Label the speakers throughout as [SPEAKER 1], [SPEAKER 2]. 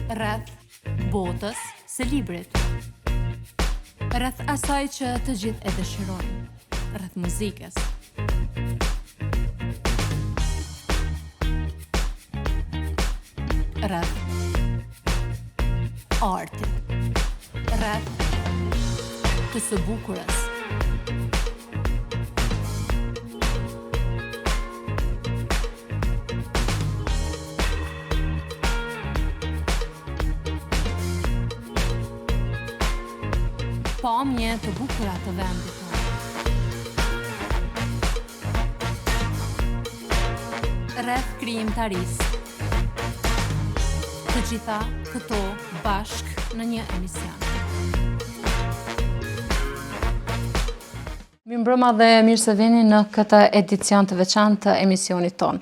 [SPEAKER 1] rreth botës së librit, rreth asaj që të gjithë e dëshirojnë, rreth muzikës. Rreth artit, rreth të së bukurës. Pamje të bukura të vendit tonë. Rreth krijimtarisë. Të gjitha këto bashk në një emision. Mirëmbrëma dhe mirë se vini në këtë edicion të veçantë të emisionit tonë.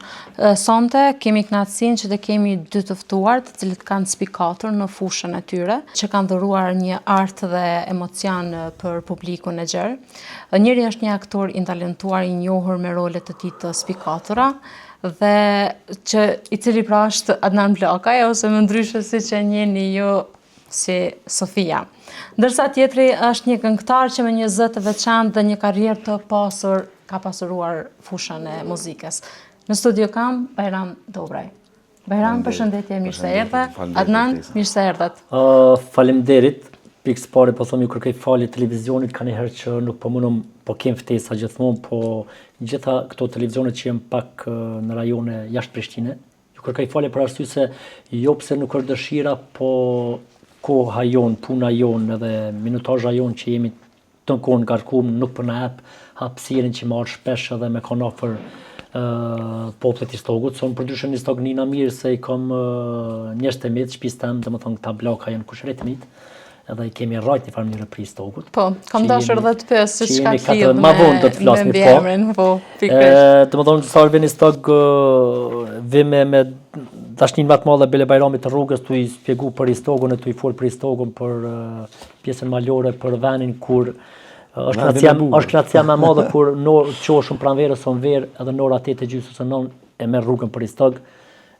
[SPEAKER 1] Sonte kemi kënaqësinë që të kemi dy të ftuar, të cilët kanë spikatur në fushën e tyre, që kanë dhuruar një art dhe emocion për publikun e gjerë. Njëri është një aktor i talentuar, i njohur me rolet të tij të spikatura, dhe që i cili pra është Adnan Bllakaj, ose më ndryshe si që njeni ju si Sofia. Ndërsa tjetri është një këngëtar që me një zë të veçantë dhe një karrierë të pasur ka pasuruar fushën e muzikës. Në studio kam Bajram Dobraj. Bajram, përshëndetje, mirë se erdhe. Adnan, mirë se erdhet.
[SPEAKER 2] Faleminderit. Pikës pare po thomë ju kërkoj falje televizionit, ka një herë që nuk po mundum, po kem ftesa gjithmonë, po gjitha këto televizionet që jem pak në rajone jashtë Prishtine. Ju kërkoj falje për arsye se jo pse nuk është dëshira, po koha jon, puna jon edhe minutazha jon që jemi të kohë ngarkum nuk po na jep hapësirën që marr shpesh edhe me kanë ofër popullit i Stogut. Son përndryshe në Stog Nina mirë se i kam njerëz të mit, shtëpisë tëm, domethënë këta Bllaka janë kushërit mit. Edhe i kemi rrajt një farë mënyrë pri Stogut.
[SPEAKER 1] Po, kam dashur dhe të pyes se çka
[SPEAKER 2] lidh me emrin,
[SPEAKER 1] po, pikërisht.
[SPEAKER 2] Domethënë sa vjen Stog vime me dashnin më të madhe Bele Bajramit të rrugës, tu i spjegu për Stogun e tu i fol për Stogun, për pjesën malore, për vendin kur është knacia më e madhe kur qoshun pranverës son verë edhe në ora 8:30 ose 9 e merr rrugën për Stog.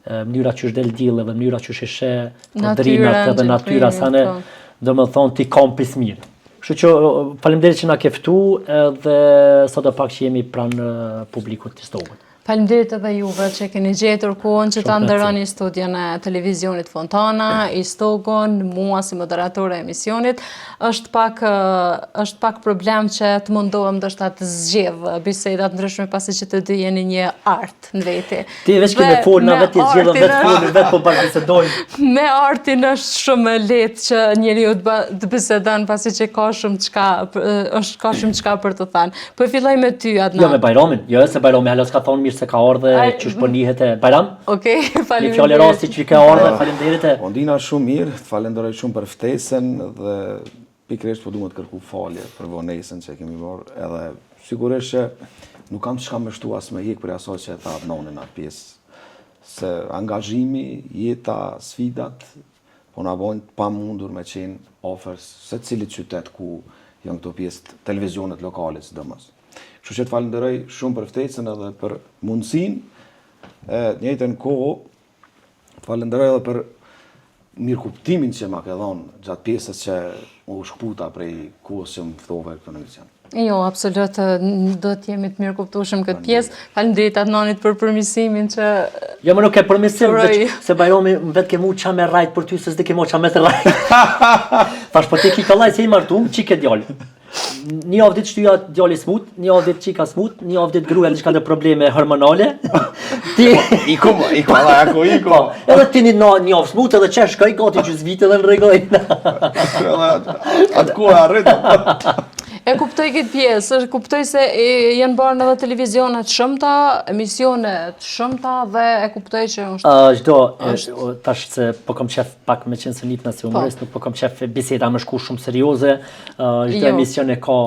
[SPEAKER 2] Mënyra që është del diell edhe mënyra që është she drinat edhe natyra sane. Do më thonë ti kampis mirë. Kështu që faleminderit që na ke ftuar edhe sot pak që jemi pranë publikut të Stogut.
[SPEAKER 1] Faleminderit edhe juve që keni gjetur kohën që ta ndëroni studion e televizionit Fontana, i Stogun, mua si moderatore e emisionit. Është pak problem që të mundohem ndoshta të zgjedh bisedat ndryshme pasi që të dy jeni një art në veti.
[SPEAKER 2] Ti veç ke me fol, na vetë zgjedhëm vetë folën, vetë po bashkëbisedojmë.
[SPEAKER 1] Me artin është shumë lehtë që njeriu të bisedon pasi që ka shumë çka për të thënë. Po filloj me ty Adnan.
[SPEAKER 2] Jo me Bajramin, jo se Bajrami halos ka thonë mirë se ka ardhe, qysh po nihet e Bajram.
[SPEAKER 1] Okej, faleminderit.
[SPEAKER 2] Një fjalë rasti që ka ardhe, faleminderit.
[SPEAKER 3] Po ndina shumë mirë, të falenderoj shumë për ftesën dhe pikërisht po duhet të kërku falje për vonesën që kemi marrë, edhe sigurisht që nuk kam çka më shtu as me hik për asaj që tha Adnani në pjesë. Se angazhimi, jeta, sfidat po na bojnë pamundur me qenë ofër secilit qytet ku janë këto pjesë televizionet lokale sidomos. Kështu që të falenderoj shumë për ftesën edhe për mundësinë. Në njëjtën kohë falenderoj edhe për mirëkuptimin që ma ke dhënë gjatë pjesës që u shkputa prej kohës që më ftove këtë në emision.
[SPEAKER 1] Jo, absolut, do të jemi të mirëkuptueshëm këtë pjesë. Faleminderit Adnanit për përmirësimin që
[SPEAKER 2] jo, më nuk e përmirësim, se Bajrami vetë ke mu qa me rajt për ty, se s'di ke mu qa me të rajt. Thash, po ti ki kallaj se i martu, qik e djallë. Një avë ditë shtyja djali smut, një avë ditë qika smut, një avë ditë gruja diçka dhe probleme hormonale.
[SPEAKER 3] Iko.
[SPEAKER 2] Edhe ti një avë smut edhe qesh ka i gati gjys vite dhe në regoj.
[SPEAKER 3] Atë kohë arritëm.
[SPEAKER 1] E kuptoj këtë pjesë, kuptoj se janë bërë edhe televizionet shumëta, emisionet shumëta dhe e kuptoj që
[SPEAKER 2] tash se po kam qef pak me qenë së njipna si humorist, nuk po kam qef biseda më shku shumë serioze, çdo emision e ka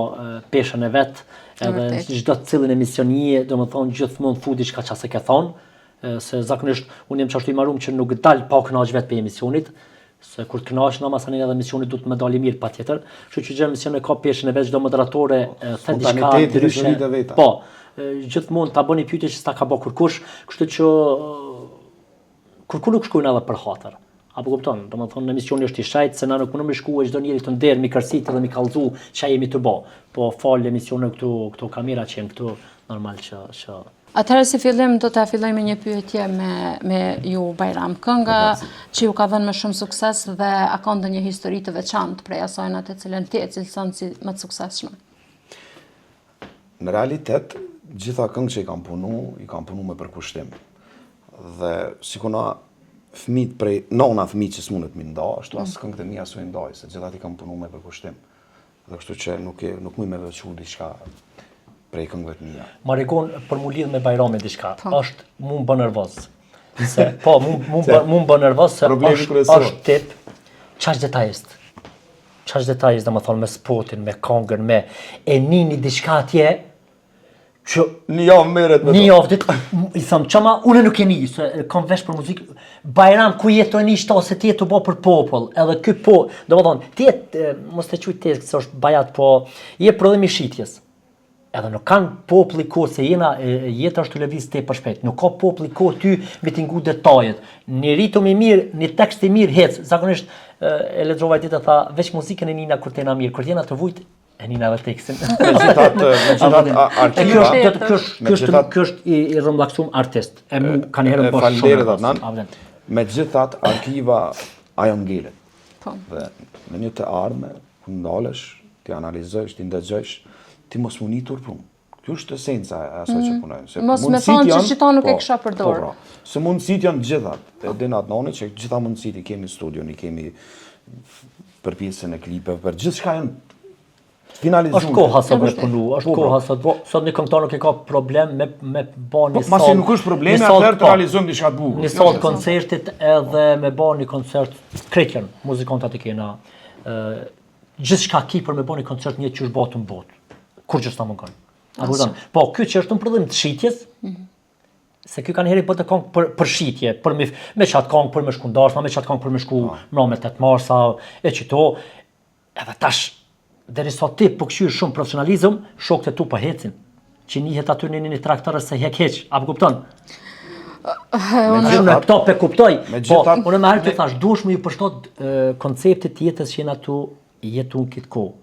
[SPEAKER 2] peshën e vet, edhe çdo të cilën emision një, domethënë gjithmonë thu diçka çase ke thonë, se zakonisht unë jam çashtu i marrum që nuk dal pa kënaq vet pe emisionit. Se kur të kënaqesh masanin edhe emisionit duhet më dalë mirë patjetër. Kështu që çdo emision e ka peshën e vet, çdo moderatore thën diçka ndryshe. Po, gjithmonë ta bëni pyetje që s'ta ka bë kurkush, kështu që kurku nuk shkojnë edhe për hatër. Apo kupton, domethënë emisioni është i shajt se na nuk mundom të shkuaj çdo njeri të nder mi kërcit dhe mi kallzu ç'a jemi të bë. Po fal emisione këtu kamera që janë këtu normal që
[SPEAKER 1] Atëherë si fillim do ta filloj me një pyetje me ju Bajram. Kënga që ju ka dhënë më shumë sukses dhe a ka ndonjë histori të veçantë prej asaj në të cilën ti e cilëson si më të suksesshme?
[SPEAKER 3] Në realitet, gjitha këngë që i kam punu me përkushtim. Dhe sikona fëmijët prej nona fëmijë që s'mundet mi nda, ashtu as këngët e mia s'u ndaj, se gjithat i kam punu me përkushtim. Dhe kështu që nuk muj me veçu diçka prej këngëve të mia.
[SPEAKER 2] Marikon për mu lidh me Bajramin diçka, është mu më bën nervoz. Se po mu më bën nervoz se është tip çfarë detajist. Çfarë detajist domethënë me spotin, me këngën, me e nini diçka atje që
[SPEAKER 3] një javë merret me to.
[SPEAKER 2] Një javë ditë i them çama unë nuk e ni se kam vesh për muzikë. Bajram ku jetoni shto se ti të bë për popull, edhe ky domethënë ti mos të quaj tek se është bajat, po je prodhim i shitjes. Edhe nuk kanë populli kohë se jeta është të lëviz tepër shpejt. Nuk ka populli kohë ty me tingu detajet. Një ritëm i mirë, një tekst i mirë hec. Zakonisht e lexova ditë tha veç muzikën e Nina kur t'jena mirë, kur t'jena të vujt e Nina edhe tekstin. Ky është i rrëmbllaksuar artist. E mu kanë herë bosh shumë.
[SPEAKER 3] Me gjithat arkiva ajo ngelet.
[SPEAKER 1] Po.
[SPEAKER 3] Dhe në një të ardhme, ku ndalesh, ti analizojsh, ti ndëgjosh, ti mos mu nitur punë. Kjo është esenca e asaj që punojmë.
[SPEAKER 1] Mos me thonë që qëta nuk e kisha përdorë.
[SPEAKER 3] Se mundësit janë gjithat. E dinat noni që gjitha mundësit i kemi studion, i kemi për pjesën e klipe, për gjithë shka janë finalizuar.
[SPEAKER 2] Është koha sa për punu, është koha sa sot një këngëtar nuk e ka problem me bën një sallë.
[SPEAKER 3] Masi nuk është problemi, atëherë të realizojmë diçka të bukur.
[SPEAKER 2] Një sallë koncertit edhe me bën një koncert kretjen, muzikantat e kena gjithçka ki për me bën një koncert një që është botë në botë. Kur që s'ta mungon. Po ky që është në prodhim të shitjes, se ky kanë herë bëtë këngë për shitje, për me çat këngë për me shku ndarsa, me çat këngë për me shku me 8 marsa e çito. Edhe tash derisa ti po këshyr shumë profesionalizëm, shokët e tu po hecin. Që njihet aty në një traktor se hek heq, apo kupton? Unë top e kuptoj. Po unë më herë të thash, duhesh më ju përshtat konceptit të jetës që jena tu jetu në këtë kohë.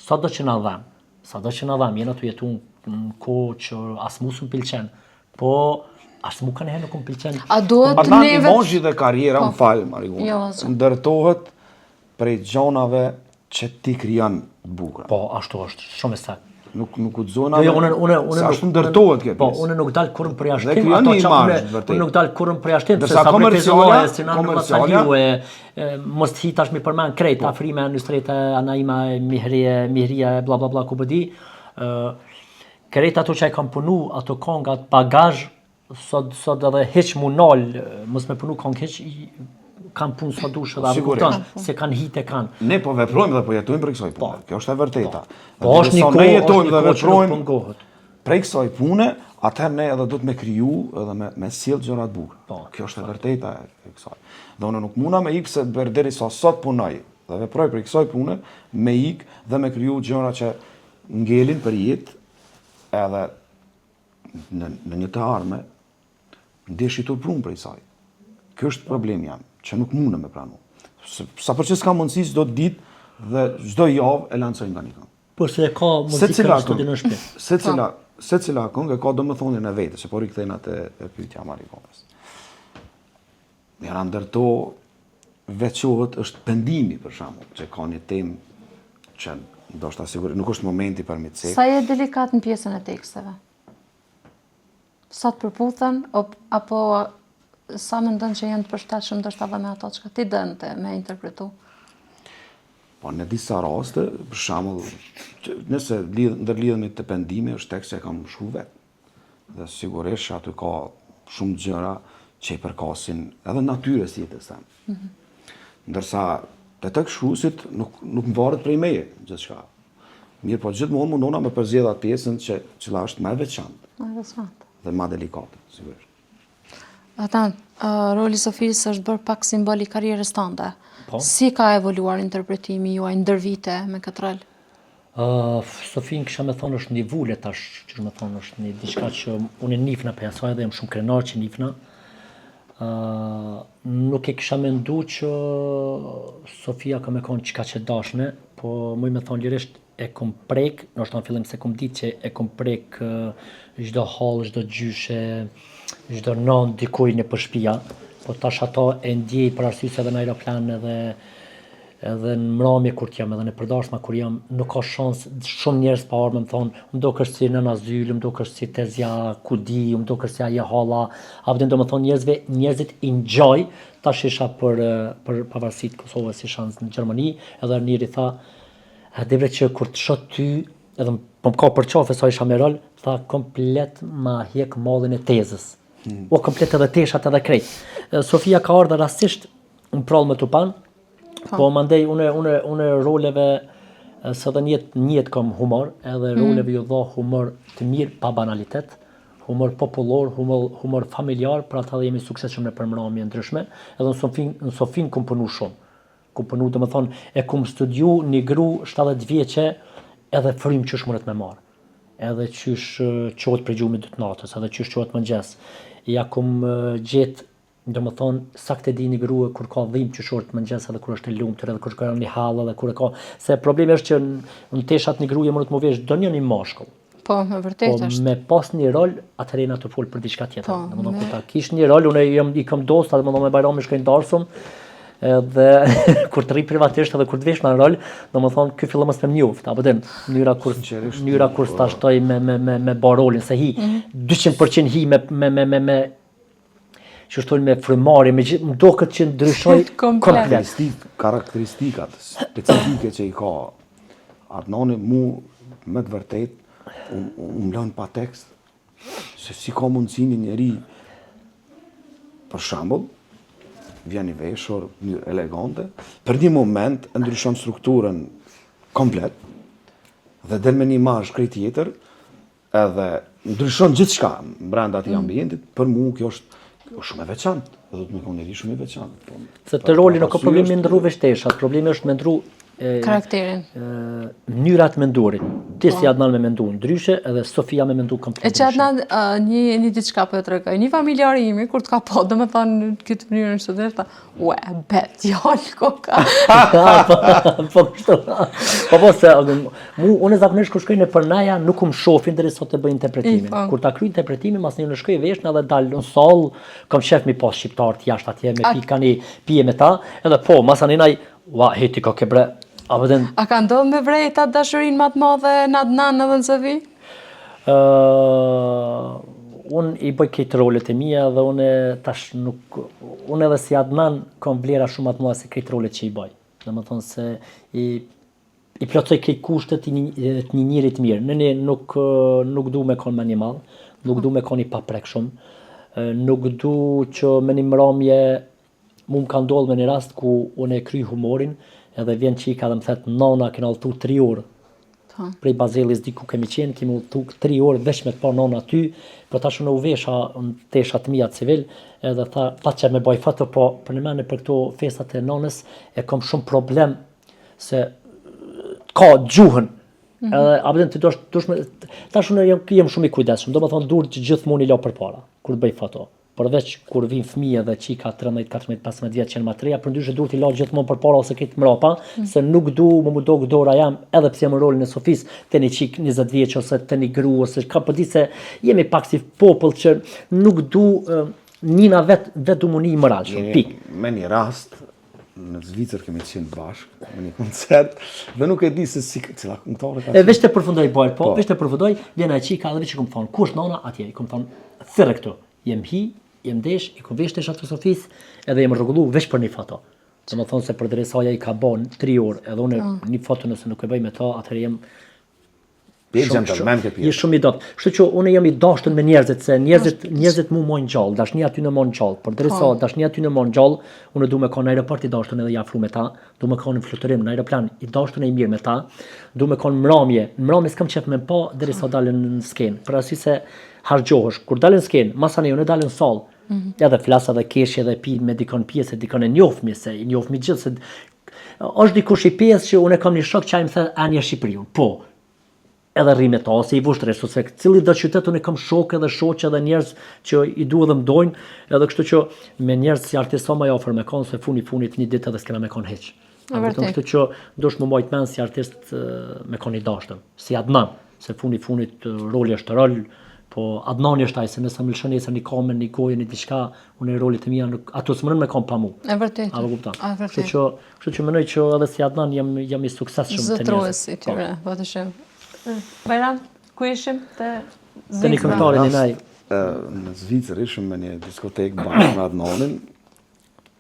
[SPEAKER 2] Sado që na dham, jena tu jetu në kohë që as mu s'm pëlqen. Po as mu kanë herë nuk më pëlqen.
[SPEAKER 1] A duhet
[SPEAKER 3] neve
[SPEAKER 1] neve
[SPEAKER 3] imazhi dhe karriera më fal, Marigun. Ndërtohet prej gjonave që ti krijon të bukura.
[SPEAKER 2] Po ashtu është, shumë e saktë.
[SPEAKER 3] Nuk guxona.
[SPEAKER 2] Jo, unë
[SPEAKER 3] ashtu ndërtohet kjo.
[SPEAKER 2] Po, unë nuk dal kurrë për jashtim.
[SPEAKER 3] Dhe krijon një imazh vërtet.
[SPEAKER 2] Unë nuk dal kurrë për jashtim,
[SPEAKER 3] se sa komerciale,
[SPEAKER 2] si na nuk mos hitash mi përmend krejt afrime industritë Anaima Mihria bla bla bla ku bëdi. Krejt ato që ai kam punu, ato kongat bagazh sot edhe hiç munol, mos me punu këngë hiç kanë punë sa dush edhe apo kupton se kanë hitë kanë.
[SPEAKER 3] Ne po veprojmë dhe po jetojmë për kësaj pune. Kjo është e vërteta.
[SPEAKER 2] Po është një kohë,
[SPEAKER 3] ne jetojmë dhe veprojmë
[SPEAKER 2] gohet.
[SPEAKER 3] Prej kësaj pune, atëherë ne edhe do të me kriju edhe me sjell gjëra të bukura. Kjo është e vërteta e kësaj. Dhe unë nuk munda me ikë se derisa sot punoj dhe veproj për kësaj pune, me ikë dhe me kriju gjëra që ngelin për jetë edhe në një të ardhme ndeshitur punë për kësaj. Kjo është problemi jam, që nuk mundem me pranu. Sa për që s'ka mundësi çdo ditë dhe çdo javë e lancoj nga një këngë.
[SPEAKER 2] Por se ka muzikë në studion në shtëpi.
[SPEAKER 3] Secila këngë ka domethënien e vetë, se po rikthehen atë pyetja Marikonës. Janë ndërto veçohet është pendimi për shembull, që ka një temë që ndoshta sigurisht nuk është momenti për mi të cek.
[SPEAKER 1] Sa je delikat në pjesën e teksteve? Sa të përputhen apo sa mendon që janë të përshtatshëm ndoshta edhe me ato që ti dënte me interpretu?
[SPEAKER 3] Po në disa raste, për shembull, nëse ndërlidhemi të pendimi është tekst që e kam shkruar vetë. Dhe sigurisht aty ka shumë gjëra që i përkasin edhe natyrës jetës tani. Ndërsa te tek shkruesit nuk më varet prej meje gjithçka. Mirë, po gjithmonë mundona me përzgjedh atë pjesën që cila është më e veçantë. Dhe më delikate, sigurisht.
[SPEAKER 1] Atan, roli Sofis është bërë pak simbol i karrierës tënde. Si ka evoluar interpretimi juaj ndër vite me këtë rol?
[SPEAKER 2] Sofin kisha me thonë është një vule tash, që me thonë është një diçka që unë nifna për jasaj dhe jam shumë krenar që nifna. Nuk e kisha mendu që Sofia ka me konë qka që dashme, po muj me thonë lirisht e kom prek, nështë në fillim se kom ditë që e kom prek çdo hall, çdo gjyshe, çdo non dikuj në përshpia, po tash ato e ndjej për arsye se edhe në aeroplan edhe në mramje kur t'jam, edhe në përdashma kur jam, nuk ka shans, shumë njerëz pa armë më thonë, më do kështë si nëna Zyl, më do kështë si Tezja Kudi, më do kështë si aje halla, apëtin do më thonë njerëzit enjoy, tash isha për pavarësit Kosovës isha në Gjermani, edhe njëri tha, devre që kur të shot ty, edhe po më ka për qafe sa isha me rol, tha komplet ma hjek mallin e Tezës. O komplet edhe teshat edhe krejt. Sofia ka ardhe rastisht në prall me Tupan, po mandej une roleve së dhe njet kom humor, edhe roleve ju dha humor të mirë pa banalitet, humor popullor, humor familjar, për ata dhe jemi suksesshëm në përmramje ndryshme, edhe në Sofin kom punu shumë. Kom punu, dhe më thonë, e kom studiu një gru 70 vjeqe edhe frym qysh mëret me marë. Edhe qysh qohet për gjumi 2 natës, edhe qysh qohet mëngjes. Ja kom gjetë, do më thonë, sakte di një grua kur ka dhimë që shortë mëngjes edhe kur është e lumtur edhe kur ka një hallë edhe kur e ka... Se problemi është që në teshat një gruaje mund të më vesh do një mashkull.
[SPEAKER 1] Po, me vërtet është.
[SPEAKER 2] Po me pas një rol, atëherë na të fol për diçka tjetër. Domethënë kur ta kish një rol, unë i kam dosta, domethënë me Bajrami shkojnë darsum, edhe kur të rri privatisht edhe kur të vesh në rol, domethënë ky fillim mos më njoft, apo den mënyra kur ta shtoj me barolin se hi 200% hi me që shtojnë me frymarrje, më do këtë që ndryshoj komplet.
[SPEAKER 3] Karakteristikat specifike që i ka Adnani mu me të vërtet, më lënë pa tekst, se si ka mundësi një njeri, për shembull, vjen i veshur, një elegante, për një moment ndryshon strukturën komplet, dhe del me një imazh krejt tjetër, edhe ndryshon gjithçka brenda atij ambientit, për mua kjo është shumë e veçantë, edhe do të më thonë njëri shumë i veçantë.
[SPEAKER 2] Se të roli nuk ka problemi me ndru veshteshat, problemi është me ndru
[SPEAKER 1] karakterin.
[SPEAKER 2] Mënyrat mendurit. Ti si Adnan me mendu ndryshe, edhe Sofia me mendu komplet
[SPEAKER 1] ndryshe. E që Adnan një diçka po e tregoj. Një familjar imi kur të ka po, do me thonë këtë mënyrën që dhe, ue, bet, jallë koka.
[SPEAKER 2] Po kështu. Po se, unë zakonisht kur shkoj në përnaja, nuk më shofin deri sot të bëj interpretimin. Kur ta kryj interpretimin, mas një në shkoj veshën edhe dalë në sallë, kam shef mi pas shqiptar të jashtë atje, me pikani pije me ta, edhe po, mas aninaj, ua, heti ka kebre.
[SPEAKER 1] A ka ndodhë me vrejta dashurin më të madhe në Adnan edhe në Zofi?
[SPEAKER 2] Unë i bëj këtë rolet e mija dhe unë tash nuk... Unë edhe si Adnan kam vlera shumë atë madhe se këtë rolet që i bëj. Dhe më thonë se i plotësoj këtë kushtet të një njerit mirë. Nëni nuk du me konë me një malë, nuk du me konë i paprek shumë, nuk du që me një mramje mu më ka ndodhë me një rast ku unë e kry humorin, edhe vjen qika dhe më thetë, nana kena alltu 3 orë. Prej Bazelis diku kemi qenë, kemi alltu 3 orë vesh me të pa nana ty, për ta shumë u vesha në teshat mija civil, edhe tha që me baj foto, po për në mene për këto festat e nanës, e kom shumë problem, se ka gjuhën. Edhe apëtën të dush me... Ta shumë jem shumë i kujdeshëm, do më thonë dur që gjithë mund i lau për para, kur të bëj foto. Përveç kur vin fëmijë dhe qika 13, 14, 15 vjetë që në matreja, për ndryshe dur t'i la gjithmonë për para ose këtë mrapa, se nuk du më do dora jam, edhe pse jam në rolin e Sofis, të një qik 20 vjeqë ose të një gru, ose ka për di se jemi pak si popull që nuk du njina vetë du më një i moralshëm, pik.
[SPEAKER 3] Me një rast, në Zvicër kemi qenë bashkë, me një koncert, dhe nuk e di se si cila këngëtare ka qenë.
[SPEAKER 2] Veç të përfundoj bajt, po, veç të përfundoj, vjen ai qika dhe veç që kom thonë, ku është nona atje, kom thonë, thyrë këtu, jem hi, jem desh, i ku vesh teshat të Sofis, edhe jem rregullu veç për një foto. Dhe më thonë se për dresaja i ka bon 3 orë, edhe unë një foto nëse nuk e bëj me ta, atëherë jem shumë i doptë. Kështu që unë jam i dashtën me njerëzit, se njerëzit mu mojnë gjallë, dashnia aty në mojnë gjallë, për dresa dashnia aty në mojnë gjallë, unë du me ka në aeroport i dashtën edhe jafru me ta, du me ka në fluturim në aeroplan i dashtën e i mirë me ta, du me ka në mramje s'kam qef me pa dresa dalën në skenë, për arsye se hargjohesh, kur dalën në skenë, masane unë dalën në sallë, edhe flas edhe kesh edhe pi me dikon pjesë, dikon e njohmi se i njohmi gjithë se është dikush i pesë që unë kam një shok që ai më thë anje Shqipëriun. Po. edhe rrimetasi i vushtresh, ose cili do qytet unë kam shokë dhe shoqe dhe njerëz që i dua dhe mdojnë, edhe kështu që me njerëz si artist më afër me kanë se funit një ditë edhe s'kena me kanë hiç. Kështu që dush më mbajt mend si artist me kanë i dashtëm, si Adnan, se funit roli është rol, po Adnani është ai se nëse më lëshon nesër një kamë, një gojë, një diçka, unë rolit e mia ato s'mund me kanë pa mua.
[SPEAKER 1] E vërtet.
[SPEAKER 2] Apo kupton. Kështu që mendoj që edhe si Adnan jam i suksesshëm te njerëzit.
[SPEAKER 1] Zotrues i tyre, patyshim. Bajram, ku ishim te
[SPEAKER 2] Zvicra? Një këngëtarin e naj.
[SPEAKER 3] Në Zvicër ishim me një diskotekë bashkë me Adnanin,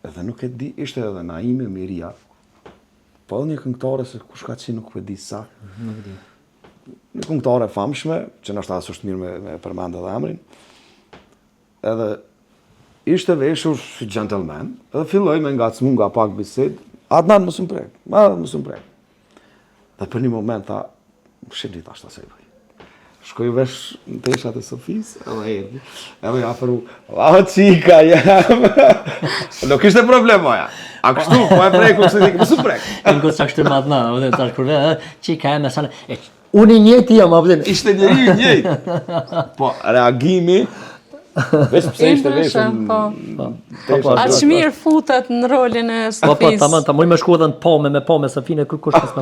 [SPEAKER 3] edhe nuk e di, ishte edhe Naime Miria, po edhe një këngëtare se kush ka qenë nuk e di sa.
[SPEAKER 2] Nuk di.
[SPEAKER 3] Një këngëtare famshme, që nështë asë është mirë me përmend edhe emrin, edhe ishte veshur si gentleman, edhe filloj me ngacmu nga pak bisedë, Adnan më prek, më prek. Dhe për një moment tha, shqipni ta shta se i bëj. Shkoj vesh në teshat e Sofis, edhe ja përru, qika jam, nuk ishte problem moja. A kështu, po e preku, më prek.
[SPEAKER 2] Ngo që kështu më Adnan, tash kur qika jam, e sane, unë i njëti jam, apëtën.
[SPEAKER 3] Ishte njëri i njëjtë. Po, reagimi, veç pse ishte veshën...
[SPEAKER 1] Aq mirë futet në rolin e Sofis.
[SPEAKER 2] Po, tamam, muj me shku edhe në me pome, Sofine, kush pas me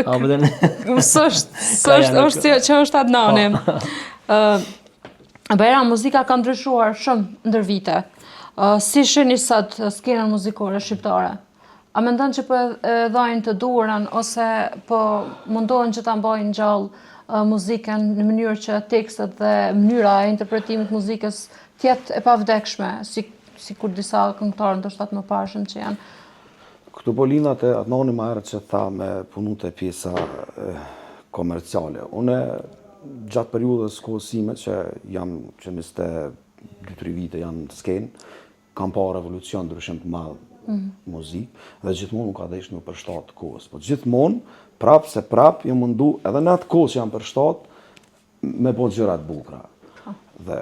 [SPEAKER 2] pome.
[SPEAKER 1] Sështë që është Adnani. Bajram, muzika ka ndryshuar shumë ndër vite. Si shihni sot skenën muzikore shqiptare? A mendon që po e dhajnë të durën, ose po mundohen që ta mbajnë gjallë muzikën në mënyrë që tekstet dhe mënyra e interpretimit muzikës tjetë e pavdekshme, si kur disa këngëtarë ndoshta më parshëm që janë?
[SPEAKER 3] Këtu po lindat e Adnani më herët që tha me punu të pjesa komerciale. Une gjatë periudhës kohësime që jam që 22-3 vite janë në skenë, kam pa revolucion ndryshim të madhë muzikë, dhe gjithmonë nuk ka dhe ishtë një përshtatë kohës. Po gjithmonë, prap, jam mundu edhe në atë kohës që jam përshtatë, me po gjërat bukra. Dhe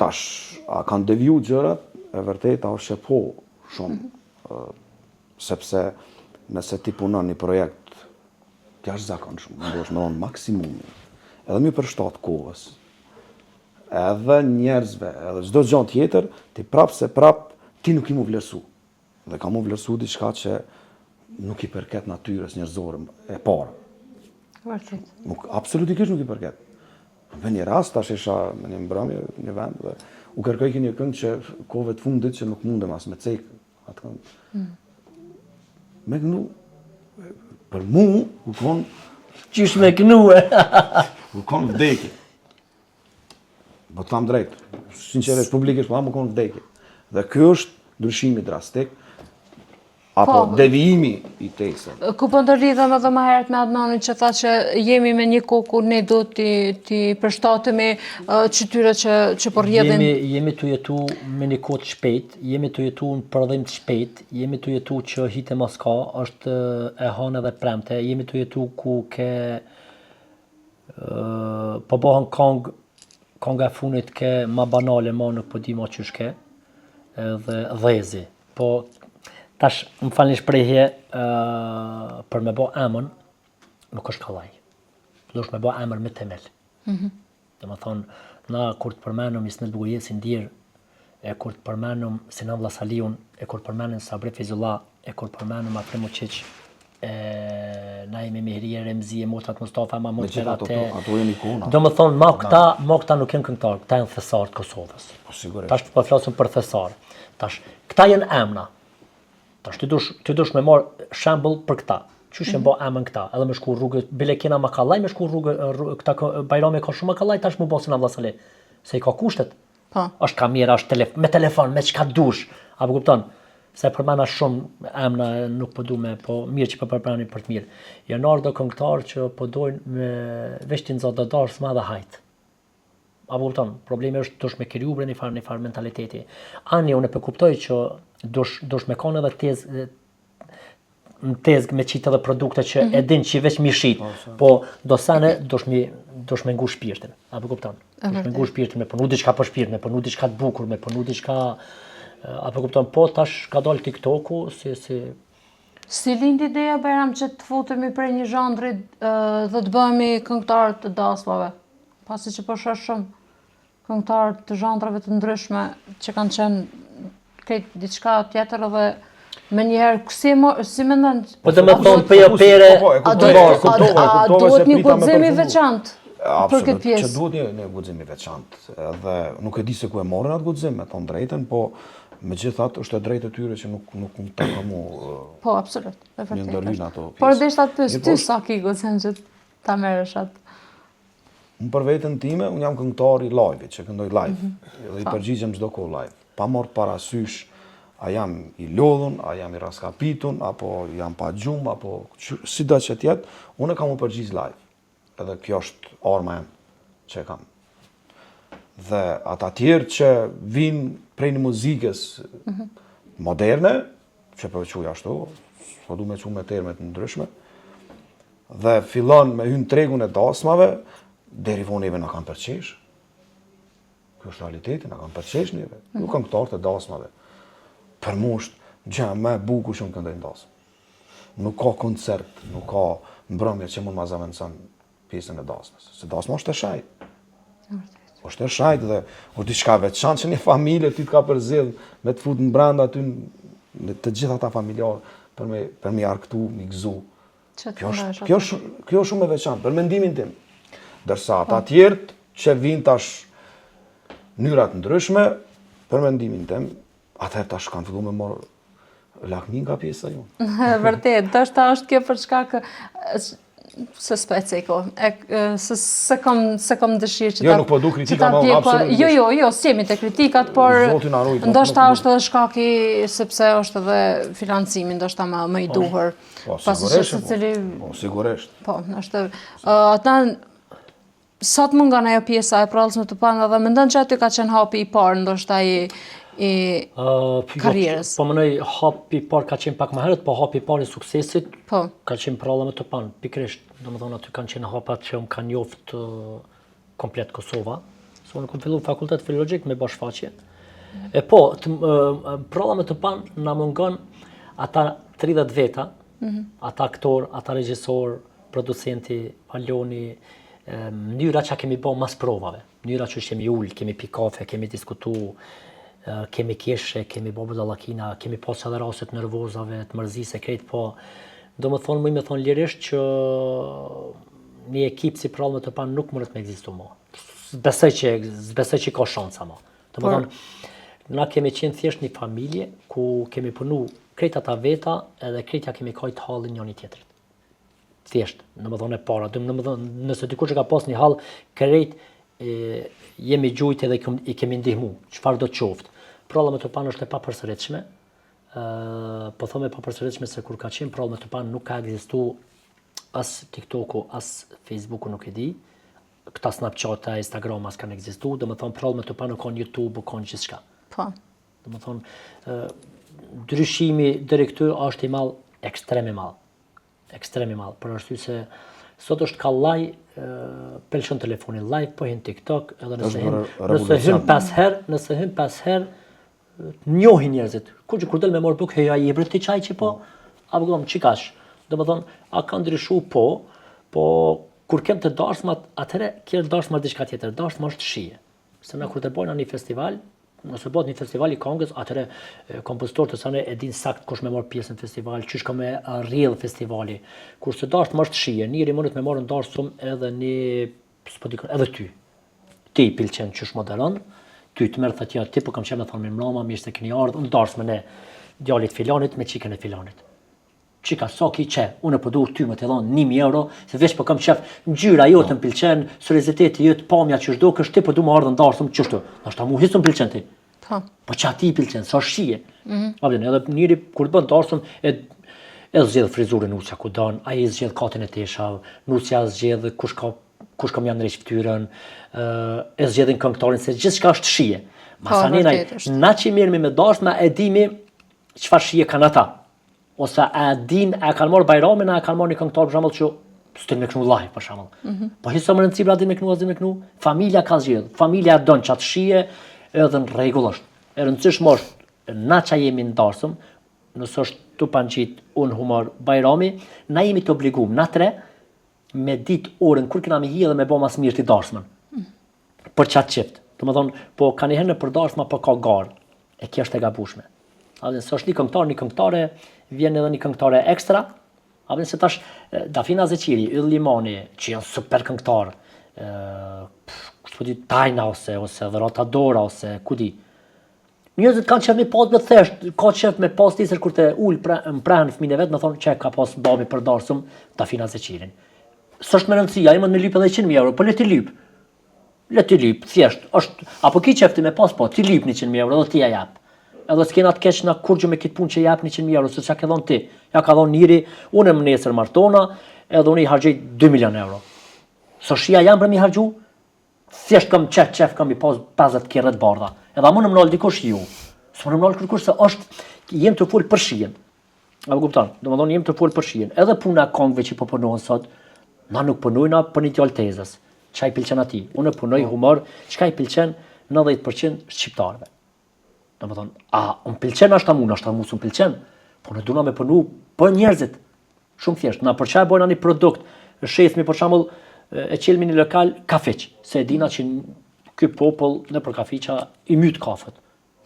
[SPEAKER 3] tash, a kanë deviju gjërat, e vërtet, a është që po shumë. Sepse nëse ti punon një projekt, ti është zakon shumë, më është me donë maksimumi, edhe mi përshtatë kohës, edhe njerëzve, edhe çdo gjë tjetër, ti prap, ti nuk i mu vlerësu. Dhe ka mu vlerësu diçka që nuk i përket natyrës njerëzore e parë.
[SPEAKER 1] Vërtet.
[SPEAKER 3] Absolutikisht nuk i përket. Me një rast, tash isha me një mbrëmje, një vend, dhe u kërkoj një këngë që kohëve të fundit që nuk mundem as me cekë atë këngë. Me kënu, për mu, u konë...
[SPEAKER 2] Qish me kënu e?
[SPEAKER 3] U konë vdekje. Po të thamë drejtë, sinqerisht, publikisht, po u konë vdekje. Dhe kjo është ndryshimi drastik, apo devijimi i tekstit.
[SPEAKER 1] Ku po ndërlidhem edhe më herët me Adnanin që tha që jemi me një kohë ku ne do t'i përshtatemi qytyre që po rrjedhin.
[SPEAKER 2] Jemi të jetu me një kohë të shpejt, jemi të jetu në përdhim të shpejt, jemi të jetu që hite mos ka, është e hanë edhe premte, jemi të jetu ku ke po bëhen kanga e funit ke ma banale, ma nuk po di ma qyshke, edhe dhezi. Po tash, më falni shprehje, për me bo emën, nuk është kallaj. Dush me bo emër me temel. Dhe më thonë, na kur të përmenëm Ismet Bugojesin Dirë, e kur të përmenëm Sinan Vlasaliun, e kur të përmenëm Sabri Fizullah, e kur të përmenëm Afrim Uqiq, Naime Mihrie, Remzi, Motrat Mustafa, Mahmut Merate.
[SPEAKER 3] Ato janë ikona.
[SPEAKER 2] Do më thonë, ma këta nuk janë këngëtarë, këta janë thesarë të Kosovës. Tash po flasëm për thesarë. Tash, këta janë emna. Tash, ti dush me marë shembull për këta. Qysh e bo emën këta, edhe me shku rrugë, bile kena ma kallaj, me shku rrugë, këta Bajrami ka shumë ma kallaj, tash mu bosin Avlasali. Se i ka kushtet. Është kamera, është me telefon, me qka dush. Apo kupton? Se përmena shumë emna nuk po du me, po mirë që po përmeni për të mirë. Janë ardhë këngëtarë që po dojnë me veshtin zodadarë s'ma dhe hajtë. Apo kupton, problemi është dush me kërjubre një farë mentaliteti. Ani, unë e përkuptoj që dush me kone edhe në tezgë me qitë edhe produkte që e din që i veç mi shit, po do sane dush me ngu shpirtin. Apo kupton? Dush me ngu shpirtin, me përnu diçka për shpirtin, me përnu diçka të bukur, me përnu diçka... Apo kupton, po tash ka dalë TikToku si
[SPEAKER 1] Si lind ideja Bajram që të futemi prej një zhandri dhe të bëhemi këngëtarë të dasmave? Pasi që po shoh shumë këngëtarë të zhandrave të ndryshme që kanë qenë këtë diçka tjetër dhe me njëherë, si mendon?
[SPEAKER 2] Po të më thonë pëja pere...
[SPEAKER 1] A duhet një guxim i veçantë për këtë pjesë?
[SPEAKER 3] Që duhet një guxim i veçantë. Dhe nuk e di se ku e morën atë guxim, me thonë drejten, po megjithatë është e drejtë e tyre që nuk të ka mu
[SPEAKER 1] po, absolut, e
[SPEAKER 3] një ndërhyjnë ato pjesë.
[SPEAKER 1] Por deshta të pyes, ty sa ki guxim që ta merresh atë?
[SPEAKER 3] Unë për veten time, unë jam këngëtar i live-it, që këndoj live. Dhe i përgjigjem çdo kohë live. Pa marrë parasysh a jam i lodhun, a jam i raskapitun, apo jam pa gjumë, apo sido që tjetë, unë e kam u përgjigj live. Edhe kjo është arma jem që e kam. Dhe ata tjerë që vinë prej një muzikës moderne, që përvequja ashtu, po du me që me termet në ndryshme, dhe fillon me hynë tregun e dasmave, deri vonë neve në kanë përqesh. Kjo është realiteti, në kanë përqesh neve. Nuk kanë këtarë të dasmave. Për mu është gjë me bukur shumë këndojnë dasmë. Nuk ka koncert, nuk ka mbrëmje që mund ma zavendëson pjesën e dasmës. Se dasma është e shajt. Është e shajt dhe është diçka veçantë që një familje ty të ka përzidh me të fut në brenda aty në të gjitha ta familjarë për me arktu, me gëzu. Kjo është shumë e veçantë, për mendimin tim. Dërsa ata tjertë që vinë tash mënyrat ndryshme, për mendimin tim, atëherë tash kanë fillu me morë lakmin nga pjesa ju.
[SPEAKER 1] Vërtet, dështë është kjo për shkak se speciko, se kom dëshirë që
[SPEAKER 3] jo, nuk po du kritika ma absolutisht.
[SPEAKER 1] Jo, si jemi të kritikat, por ndoshta është edhe shkaki sepse është edhe financimi, ndoshta më i duhur.
[SPEAKER 3] Po, sigurisht.
[SPEAKER 1] Po, është ata sa të mungon ajo pjesa e prallësme të panë dhe mendon që aty ka qenë hapi i parë ndoshta i karrierës.
[SPEAKER 2] Po mënoj hapi i parë ka qenë pak më herët, po hapi i parë i suksesit
[SPEAKER 1] ka
[SPEAKER 2] qenë prallëme të panë. Pikërisht, domethënë aty kanë qenë hapat që më kanë njoftë komplet Kosova. Se unë kam filluar fakultet filologjik me bashkëfaqje. E po, prallëme të panë na mungon ata 30 veta, ata aktor, ata regjisor, producenti, Aloni, mënyra që kemi bo mas provave, mënyra që kemi ullë, kemi pi kafe, kemi diskutu, kemi keshe, kemi bo budallakina, kemi pas edhe raset nervozave, të mërzise, krejt, po do më thonë, me thonë lirisht që një ekip si prallëme të panë nuk mërët me egzistu mo. Zbesoj që ka shansa mo. Do më thonë, na kemi qenë thjesht një familje ku kemi punu krejt ata veta edhe krejtja kemi kajt halin njëni tjetrit. Thjesht, në më thonë e para, nëse dikush që ka pas një hall, krejt jemi gjujt edhe i kemi ndihmu, çfarë do të qoftë. Prallëme të panë është e papërsëritshme, po thome e papërsëritshme se kur ka qenë prallëme të panë nuk ka ekzistu as TikToku, as Facebooku nuk e di, këta Snapchat, Instagram as kanë ekzistu, dhe më thonë prallëme të panë kanë YouTube, kanë gjithçka.
[SPEAKER 1] Po.
[SPEAKER 2] Dhe më thonë, ndryshimi deri këtu është i madh, ekstrem i madh. Ekstrem i madh, për arsye se sot është ka live, pelshon telefonin live, po hin TikTok, edhe nëse hyn 5 herë, njohin njerëzit. Kur del me marr buk, heja i ebrit ti çaj që po, apo gom çikash. Domethënë, a ka ndryshu po kur kem të dashmat, atëherë kjo dashma diçka tjetër, dashma është shije. Se na kur të bojna një festival, nëse bëhet një festival i këngës, atëherë kompozitorët të sanë e din sakt kush me marr pjesë në festival, çish ka me rrjedh festivali. Kurse dashma është shije, njëri mundet me marrë ndashëm edhe edhe ty. Ti pëlqen çish moderon, ty të merr thatja ti po kam qenë me thonë me mbroma, mirë se keni ardhur, ndashmën e djalit filanit me çikën e filanit. Çika sa ki çe, unë po duhet ty më të dhon 1000 euro, se veç po kam shef ngjyra jote më pëlqen, serioziteti jot, pamja që çdo kësh ti po du më ardhën ndashëm çështu. Ndoshta mu hisum pëlqen ti. Po çati pëlqen, sa shije. Edhe njëri kur bën ndashëm e zgjedh frizurën Nuçja ku don, ai zgjedh katin e teshav, Nuçja zgjedh kush ka më ndriç fytyrën, e zgjedhin këngëtarin se gjithçka është shije. Masanina, na që mirëmi me dashma e dimi çfarë shije kanë ata. Ose a din, a kanë marrë Bajramin, a kanë marrë një këngëtar për shembull që s'tin me kënu live për shembull. Po hiç më rëndësi pra din me kënu, familja ka zgjedh. Familja don çat shije edhe në rregull është. E rëndësishme është na çaj jemi ndashëm, nësë është të panqit unë humor Bajrami, na jemi të obligum, na tre, me dit orën kur këna me hi dhe me bo mas mirë të darsmën. Për qatë qift. Të më thonë, po ka njëherë në për darsma, po ka garë. E kjo është e gabushme. Së është një këngëtare, vjen edhe një këngëtare ekstra, se tash Dafina Zeqiri, Yll Limani, që janë super këngëtarë, Tajna ose Dhërata Dora ose ku di. Njerëzit kanë qef me pas me thesht, ka qef me pas tisër kur të ullë më prehen fëmijën e vet, me thonë që ka pas babi për darsum Dafina Zeqirin. S'është me rëndësia, ai mund me lyp edhe 100.000 euro, po le ti lyp. Le ti lyp, thjesht, është apo ki qef ti me pas po, ti lyp 100.000 euro dhe ti ja jap. Edhe s'kena të keq na kurgjë me këtë punë që jap 100.000 euro, se çka ke dhon ti. Ja ka dhon njëri, unë më nesër martona, edhe unë i harxhej 2 milion euro. Soshia jam për mi harxhu, thjesht kam qef kam i pas 50 kerret bardha. Edhe më në mënol dikush ju. S'më në mënol kërkush se është jem të fol për shijen. Apo kupton? Domethënë jem të fol për shijen. Edhe puna e kongëve që po punohen sot, na nuk punojna për një djalë tezës. Çka i pëlqen atij? Unë punoj humor, çka i pëlqen 90% shqiptarëve. Domethënë, unë pëlqen ashta mu s'm pëlqen, po ne duam me punu për njerëzit. Shumë thjesht, na për çfarë bojna një produkt, shesmi për shembull e qelmi një lokal kafeq, se e dina që ky popull në për kafiqa i myt kafet.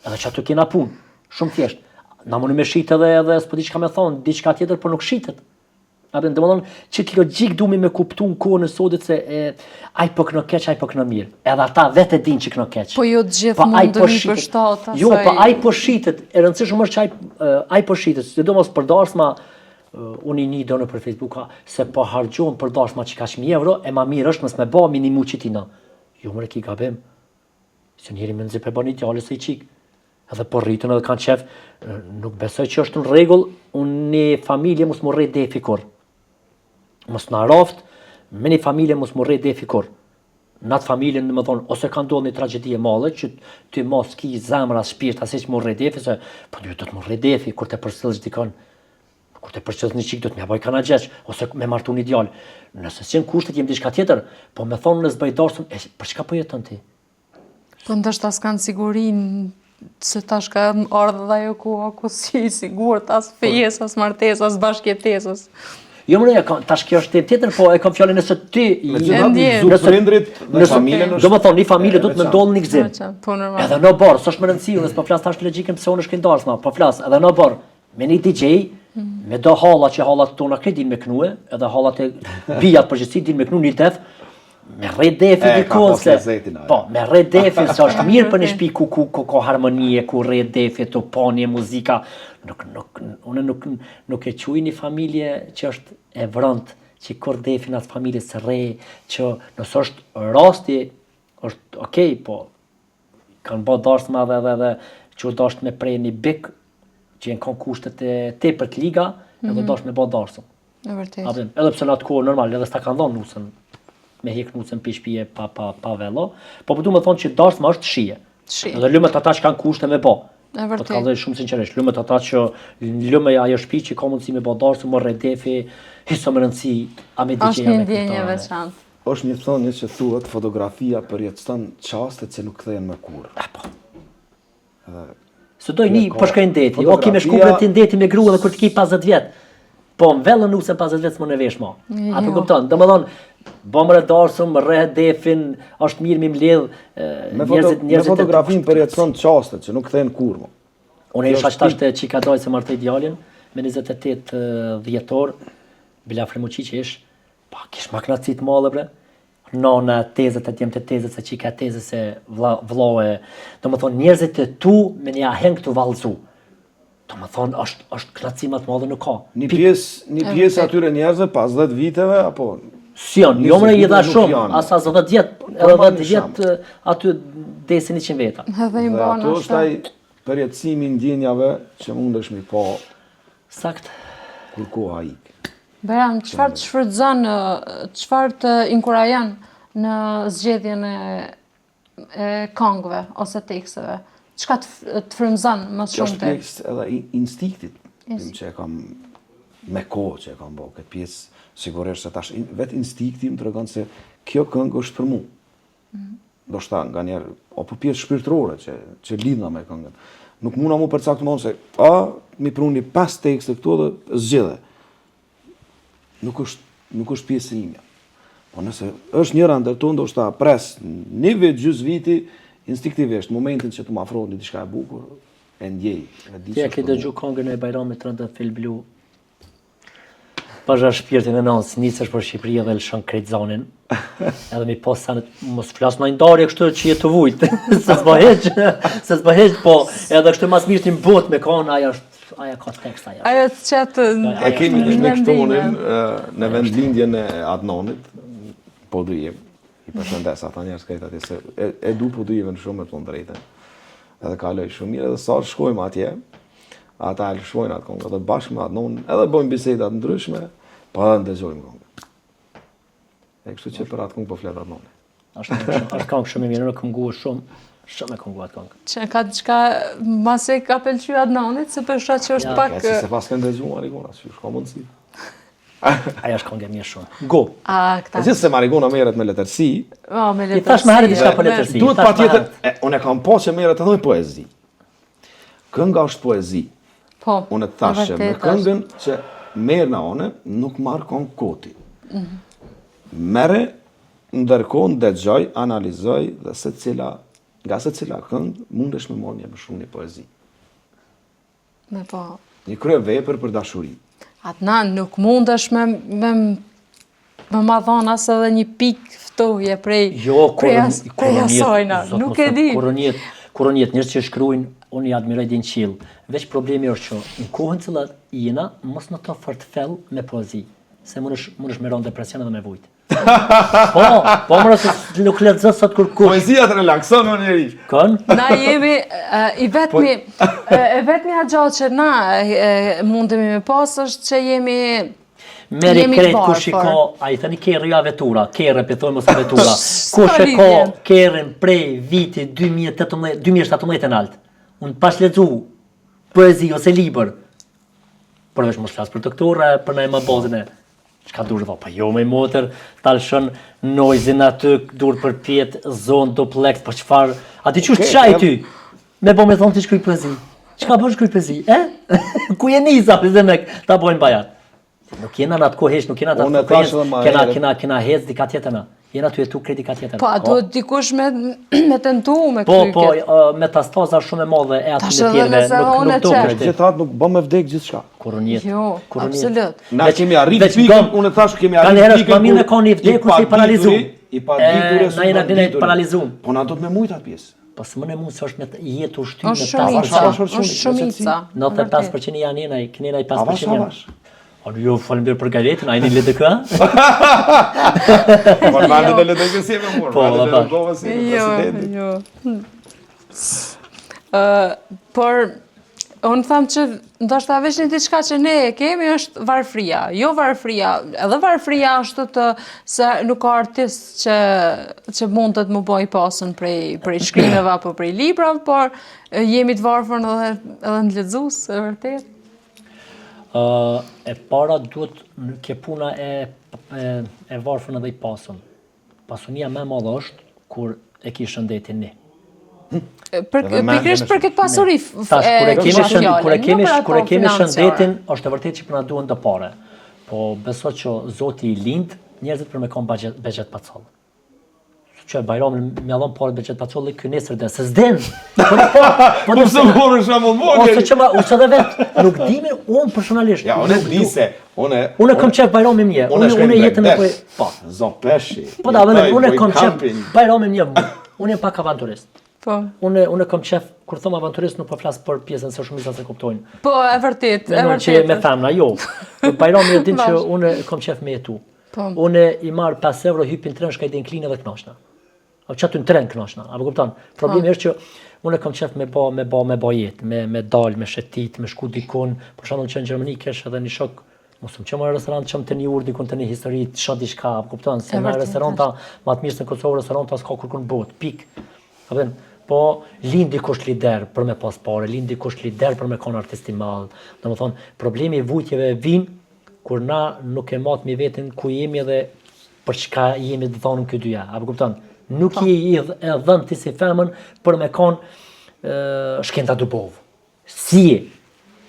[SPEAKER 2] Edhe që aty kena punë, shumë thjesht. Na mënu me shit edhe s'po di çka me thonë, diçka tjetër por nuk shitet. Domethënë, çit logjik duhemi me kuptu në kohën e sotit se ai po këno keq, ai po këno mirë. Edhe ata vetë e dinë që këno keq.
[SPEAKER 1] Po jo të gjithë mund të për shtat asaj.
[SPEAKER 2] Jo, po ai po shitet, e rëndësishme është që ai po shitet, sidomos për darsma, unë i një do në për Facebooka, se po hargjohen për darsma që ka 1.000 euro, e ma mirë është mos me ba minimu që ti na. Jo mëre ki gabim, se njeri me nëzip e ba një djale se i qik. Edhe po rritën edhe kanë qef, nuk besoj që është në regull, unë një familje mos më rrejt defi kur. Mos në raft, me një familje mos më rrejt defi kur. Në atë familjen, në më thonë, ose ka ndodhur një tragedi e madhe, që ty mos ki zemra, shpirt, asë që më rrejt defi, se po një do të më rrejt defi, kur të përcëllësh dikon, kur të përcëllësh një qik, do të mja boj kana gjeq, ose me martu një djallë. Nëse s'jen kushtet jem diçka tjetër, po me thonë në zbaj darsëm, për çka po jeton ti?
[SPEAKER 1] Po ndoshta s'kan sigurinë se tash ka ardhur dhe ajo koha ku si i sigurt as fejes, as martesës, as bashkëjetesës.
[SPEAKER 2] Jo mëre, tash kjo është tjetër, po e kam fjalën nëse ti
[SPEAKER 3] nëse prindrit në familjen është.
[SPEAKER 2] Domethënë, një familje do të më ndodh një gzim.
[SPEAKER 1] Po normal.
[SPEAKER 2] Edhe në bar, s'është më rëndësi, unë s'po flas tash logjikën pse unë shkoj darsma, po flas edhe në bar me një DJ, me do halla që hallat tona këtë din me knue, edhe hallat e bijat përgjithësi din me knu një def, me rrejt defi dikon se, po, me rrejt defi se është mirë për një shpi ku harmonie, ku rrejt defi, të panje, muzika, unë nuk e quj një familje që është e vrënt, që kur defi në atë familje së rrej, që nësë është rasti, është okej, po, kanë bë darsma dhe që është me prej një bik, që jenë kanë kushtet e tepër të liga, edhe është me bë darsëm.
[SPEAKER 1] E vërtet.
[SPEAKER 2] Edhe pse në atë kohë normal, edhe s'ta kanë dhënë nusën, me hek nusën pi shtëpie pa vello, po du me thonë që darsma është shije. Edhe lëmet ata që kanë kushte me bë.
[SPEAKER 1] E vërtet.
[SPEAKER 2] Po të kallëj shumë sinqerisht, lëmet ata që lëme ajo shtëpi që ka mundësi me bë darsëm, më rredefi, hiso më rëndësi, a me diçka.
[SPEAKER 1] Është një ndjenjë veçantë.
[SPEAKER 3] Është një thënie që thuhet fotografia përjetëson çastet që nuk kthehen më kurrë.
[SPEAKER 2] Po. Se doj një po shkojnë deti, o ki me shku për ti ndeti me grua dhe kur ti ki 50 vjet. Po më vellën nusën 50 vjet s'më në vesh ma. Apo kupton, domethënë, bëmë rë darsëm, rre defin, është mirë mi mbledh njerëzit.
[SPEAKER 3] Me fotografinë përjetëson çastet që nuk kthehen kurrë.
[SPEAKER 2] Unë isha qëtash të qika dojë se martej djalin, me 28 dhjetor, bila fremuqi që ish, pa kish maknacit madhe bre. Nona tezët e tjemë të tezët se qika tezët se vlohe. Do më thonë njerëzit të tu me një aheng të valzu. Do më thonë është knacimat madhe nuk ka.
[SPEAKER 3] Një pjesë atyre njerëzve pas 10 viteve, apo?
[SPEAKER 2] Si janë, jo mëre i dha shumë, asa 10 vjetë, edhe 10 vjetë aty desin 100 veta.
[SPEAKER 1] Edhe i mbanë
[SPEAKER 3] ato është ai përjetësimi ndjenjave që mundesh mi po.
[SPEAKER 2] Sakt.
[SPEAKER 3] Kur koha ik.
[SPEAKER 1] Beran, çfarë të shfrytëzon, çfarë të inkurajon në zgjedhjen e këngëve ose teksteve? Çka të frymëzon më shumë
[SPEAKER 3] te? Është edhe instinktit, që e kam me kohë që e kam bërë këtë pjesë, sigurisht se tash vetë instinkti më tregon se kjo këngë është për mua. Do shta nga njerë, apo pjesë shpirtërore që lidhna me këngën. Nuk muna mu përcaktu më se, mi pruni 5 tekste këtu dhe zgjidhe. Nuk është pjesë e imja. Po nëse është njëra ndër to, ndoshta pres një vit, gjys viti, instinktivisht, momentin që të më afrohet një diçka e bukur, e ndjej.
[SPEAKER 2] Ti e ke dëgju këngën e Bajramit Rëndët Fil Blu? Pasha shpirtin e nënës, nicesh për Shqipëri dhe lëshon krejt zonin. Edhe mi pas sa mos flas në ndarje kështu që jetë të vujt. se s'bë heq, po edhe kështu mas mirë ti mbot me kanë, aja ka tekst aja.
[SPEAKER 1] Ajo të qetë...
[SPEAKER 3] E kemi në këtonin në vendlindjen e Adnanit, po du jem, i përshëndes ata njerëz krejt atje, se e du po du jeve në shumë me të drejtën. Edhe kaloj shumë mirë, edhe sa shkojmë atje, ata e lëshojnë atë kongë, edhe bashkë me Adnanin, edhe bojmë bisedat ndryshme, pa edhe ndëgjojmë kongë. E kështu që për atë kongë po flet Adnani.
[SPEAKER 2] Është kongë shumë e mirë, në këngu shumë e këngu atë kongë.
[SPEAKER 1] Që ka diçka mase ka pëlqy Adnanit, se përshra që është pak...
[SPEAKER 3] Ja, si se pas kënë ndëgju Marigona, që shka mundësi.
[SPEAKER 2] Aja është këngë e mirë shumë. Go!
[SPEAKER 3] E gjithë se Marigona merret me letërsi.
[SPEAKER 1] Me letërsi.
[SPEAKER 2] I thash me herë diçka për letërsi.
[SPEAKER 3] Duhet pa tjetër, unë e kam po që merret edhe me poezi. Kënga është poezi.
[SPEAKER 1] Po,
[SPEAKER 3] unë të thashë me këngën që merë në one, nuk marë këngë koti. Mere, ndërkohë ndëgjoj, analizoj dhe nga se cila këngë mundesh me marrë një më shumë një poezi.
[SPEAKER 1] Me po.
[SPEAKER 3] Një krye vepër për dashuri.
[SPEAKER 1] Adnan, nuk mundesh me ma thonë asë edhe një pikë ftohje prej asojna. Nuk e di.
[SPEAKER 2] Kur njetë njërë që shkruajnë, unë i admiroj din qilë. Veç problemi është që në kohën cilat jena, mos në të fërtfell me poezi. Se mundesh me ronë depresion edhe me vujt. Po mërë se nuk lexo sot kur kush.
[SPEAKER 3] Poezia të relakson më njeri.
[SPEAKER 2] Kën?
[SPEAKER 1] Na jemi e vetmi haqallë që na mundemi me pas është që jemi
[SPEAKER 2] Meri krejt kush i ka, a i thëni kerri a vetura, kerre për thojmë ose vetura. Kush e ka kerrin prej viti 2017 në altë. Unë pash lexu poezi ose libër. Përveç mos flas për të këture, për në e më bazën e çka duhet të pa jo me motër, talshën noizin aty, dur për pjetë, zonë, dupleks, po çfarë? A ti çush çaj ty? Me po me thonë ti shkruaj poezi. Çka bën shkruaj poezi? Ku je nisa për zemek ta bojnë bajat. Nuk jena në atë kohë nuk jena në atë kohë, kena hez dika tjetër na. Jena të jetu kredi ka tjetër.
[SPEAKER 1] Po, a duhet dikush me tentu me
[SPEAKER 2] kryket? Po, metastaza shumë e madhe e aty me tjerve, nuk do kështë.
[SPEAKER 3] Gjithat nuk bëm me vdek gjithë shka.
[SPEAKER 2] Kurën jetë.
[SPEAKER 1] Jo, absolut.
[SPEAKER 3] Na kemi arrit pikën, unë thash kemi arrit pikën.
[SPEAKER 2] Kanë herë është mami me koni vdeku se i paralizum.
[SPEAKER 3] I pa dikture
[SPEAKER 2] na jena dine i paralizum.
[SPEAKER 3] Po na do të me mujt atë pjesë.
[SPEAKER 2] Po së më në mund se është me jetë ushty me
[SPEAKER 1] është shumica.
[SPEAKER 2] 95% janë jenaj, kënjenaj 5% janë. Jo, falemder për galetin, a i një LDK?
[SPEAKER 3] Po, në në LDK si e me murë, në në gova si e presidenti.
[SPEAKER 1] Por, unë thamë që ndoshta veç një diçka që ne e kemi është varfria. Jo varfria, edhe varfria është të se nuk ka artist që mund të më boj pasën prej shkrimeve apo prej libra, por jemi të varfër edhe në lexues, e vërtet.
[SPEAKER 2] E para duhet ke puna e varfën edhe i pasën. Pasunia me madhe është kur e ki shëndetin një.
[SPEAKER 1] Pikrisht për këtë pasuri
[SPEAKER 2] kur e kemi shëndetin, është e vërtet që përna duhen të pare. Po beso që Zoti i lind, njerëzit për me kom begjet pacallë. Që Bajramin me adhon pare begjet pacallë, kjo nesër dhe se zden.
[SPEAKER 3] Po pëse më borë shumë më
[SPEAKER 2] ose që dhe vetë, nuk dime unë personalisht.
[SPEAKER 3] Ja, unë e di se,
[SPEAKER 2] unë kom qef Bajramin mje, unë jetën e poj...
[SPEAKER 3] Po, zopeshi.
[SPEAKER 2] Po da, unë kom qef Bajramin mje, unë jem pak avanturist. Unë kom qef, kur thëmë avanturist nuk po flasë për pjesën se shumisa se kuptojnë.
[SPEAKER 1] Po, e vërtet, e vërtet.
[SPEAKER 2] Që me femna, jo. Bajramin e din që unë kom qef me jetu. Unë i marë 5 euro, hypin tren, shka i din klinë dhe knoshna. A që aty në tren knoshna, apo kupton? Problemi është që unë kom qef me ba jetë, me dalë, me shetit, me shku dikun, për shembull që në Gjermani kesh edhe një shok, mos më qëmë në restorant, qëmë të një urë dikun të një histori, të shë diçka, apo kupton? Se në restoranta, ma të mirë se në Kosovë, restoranta s'ka kërkun bot, pik. Po, lindi kusht lider për me pas pare, lindi kusht lider për me konë artisti madhë. Dhe më thonë, problemi vujtjeve vinë, kur na nuk e matë mi vetin ku jemi edhe për çka jemi të thonë këtë dyja, apo kupton? Nuk je e dhënë ti si femën për me konë shkenta dubovë. si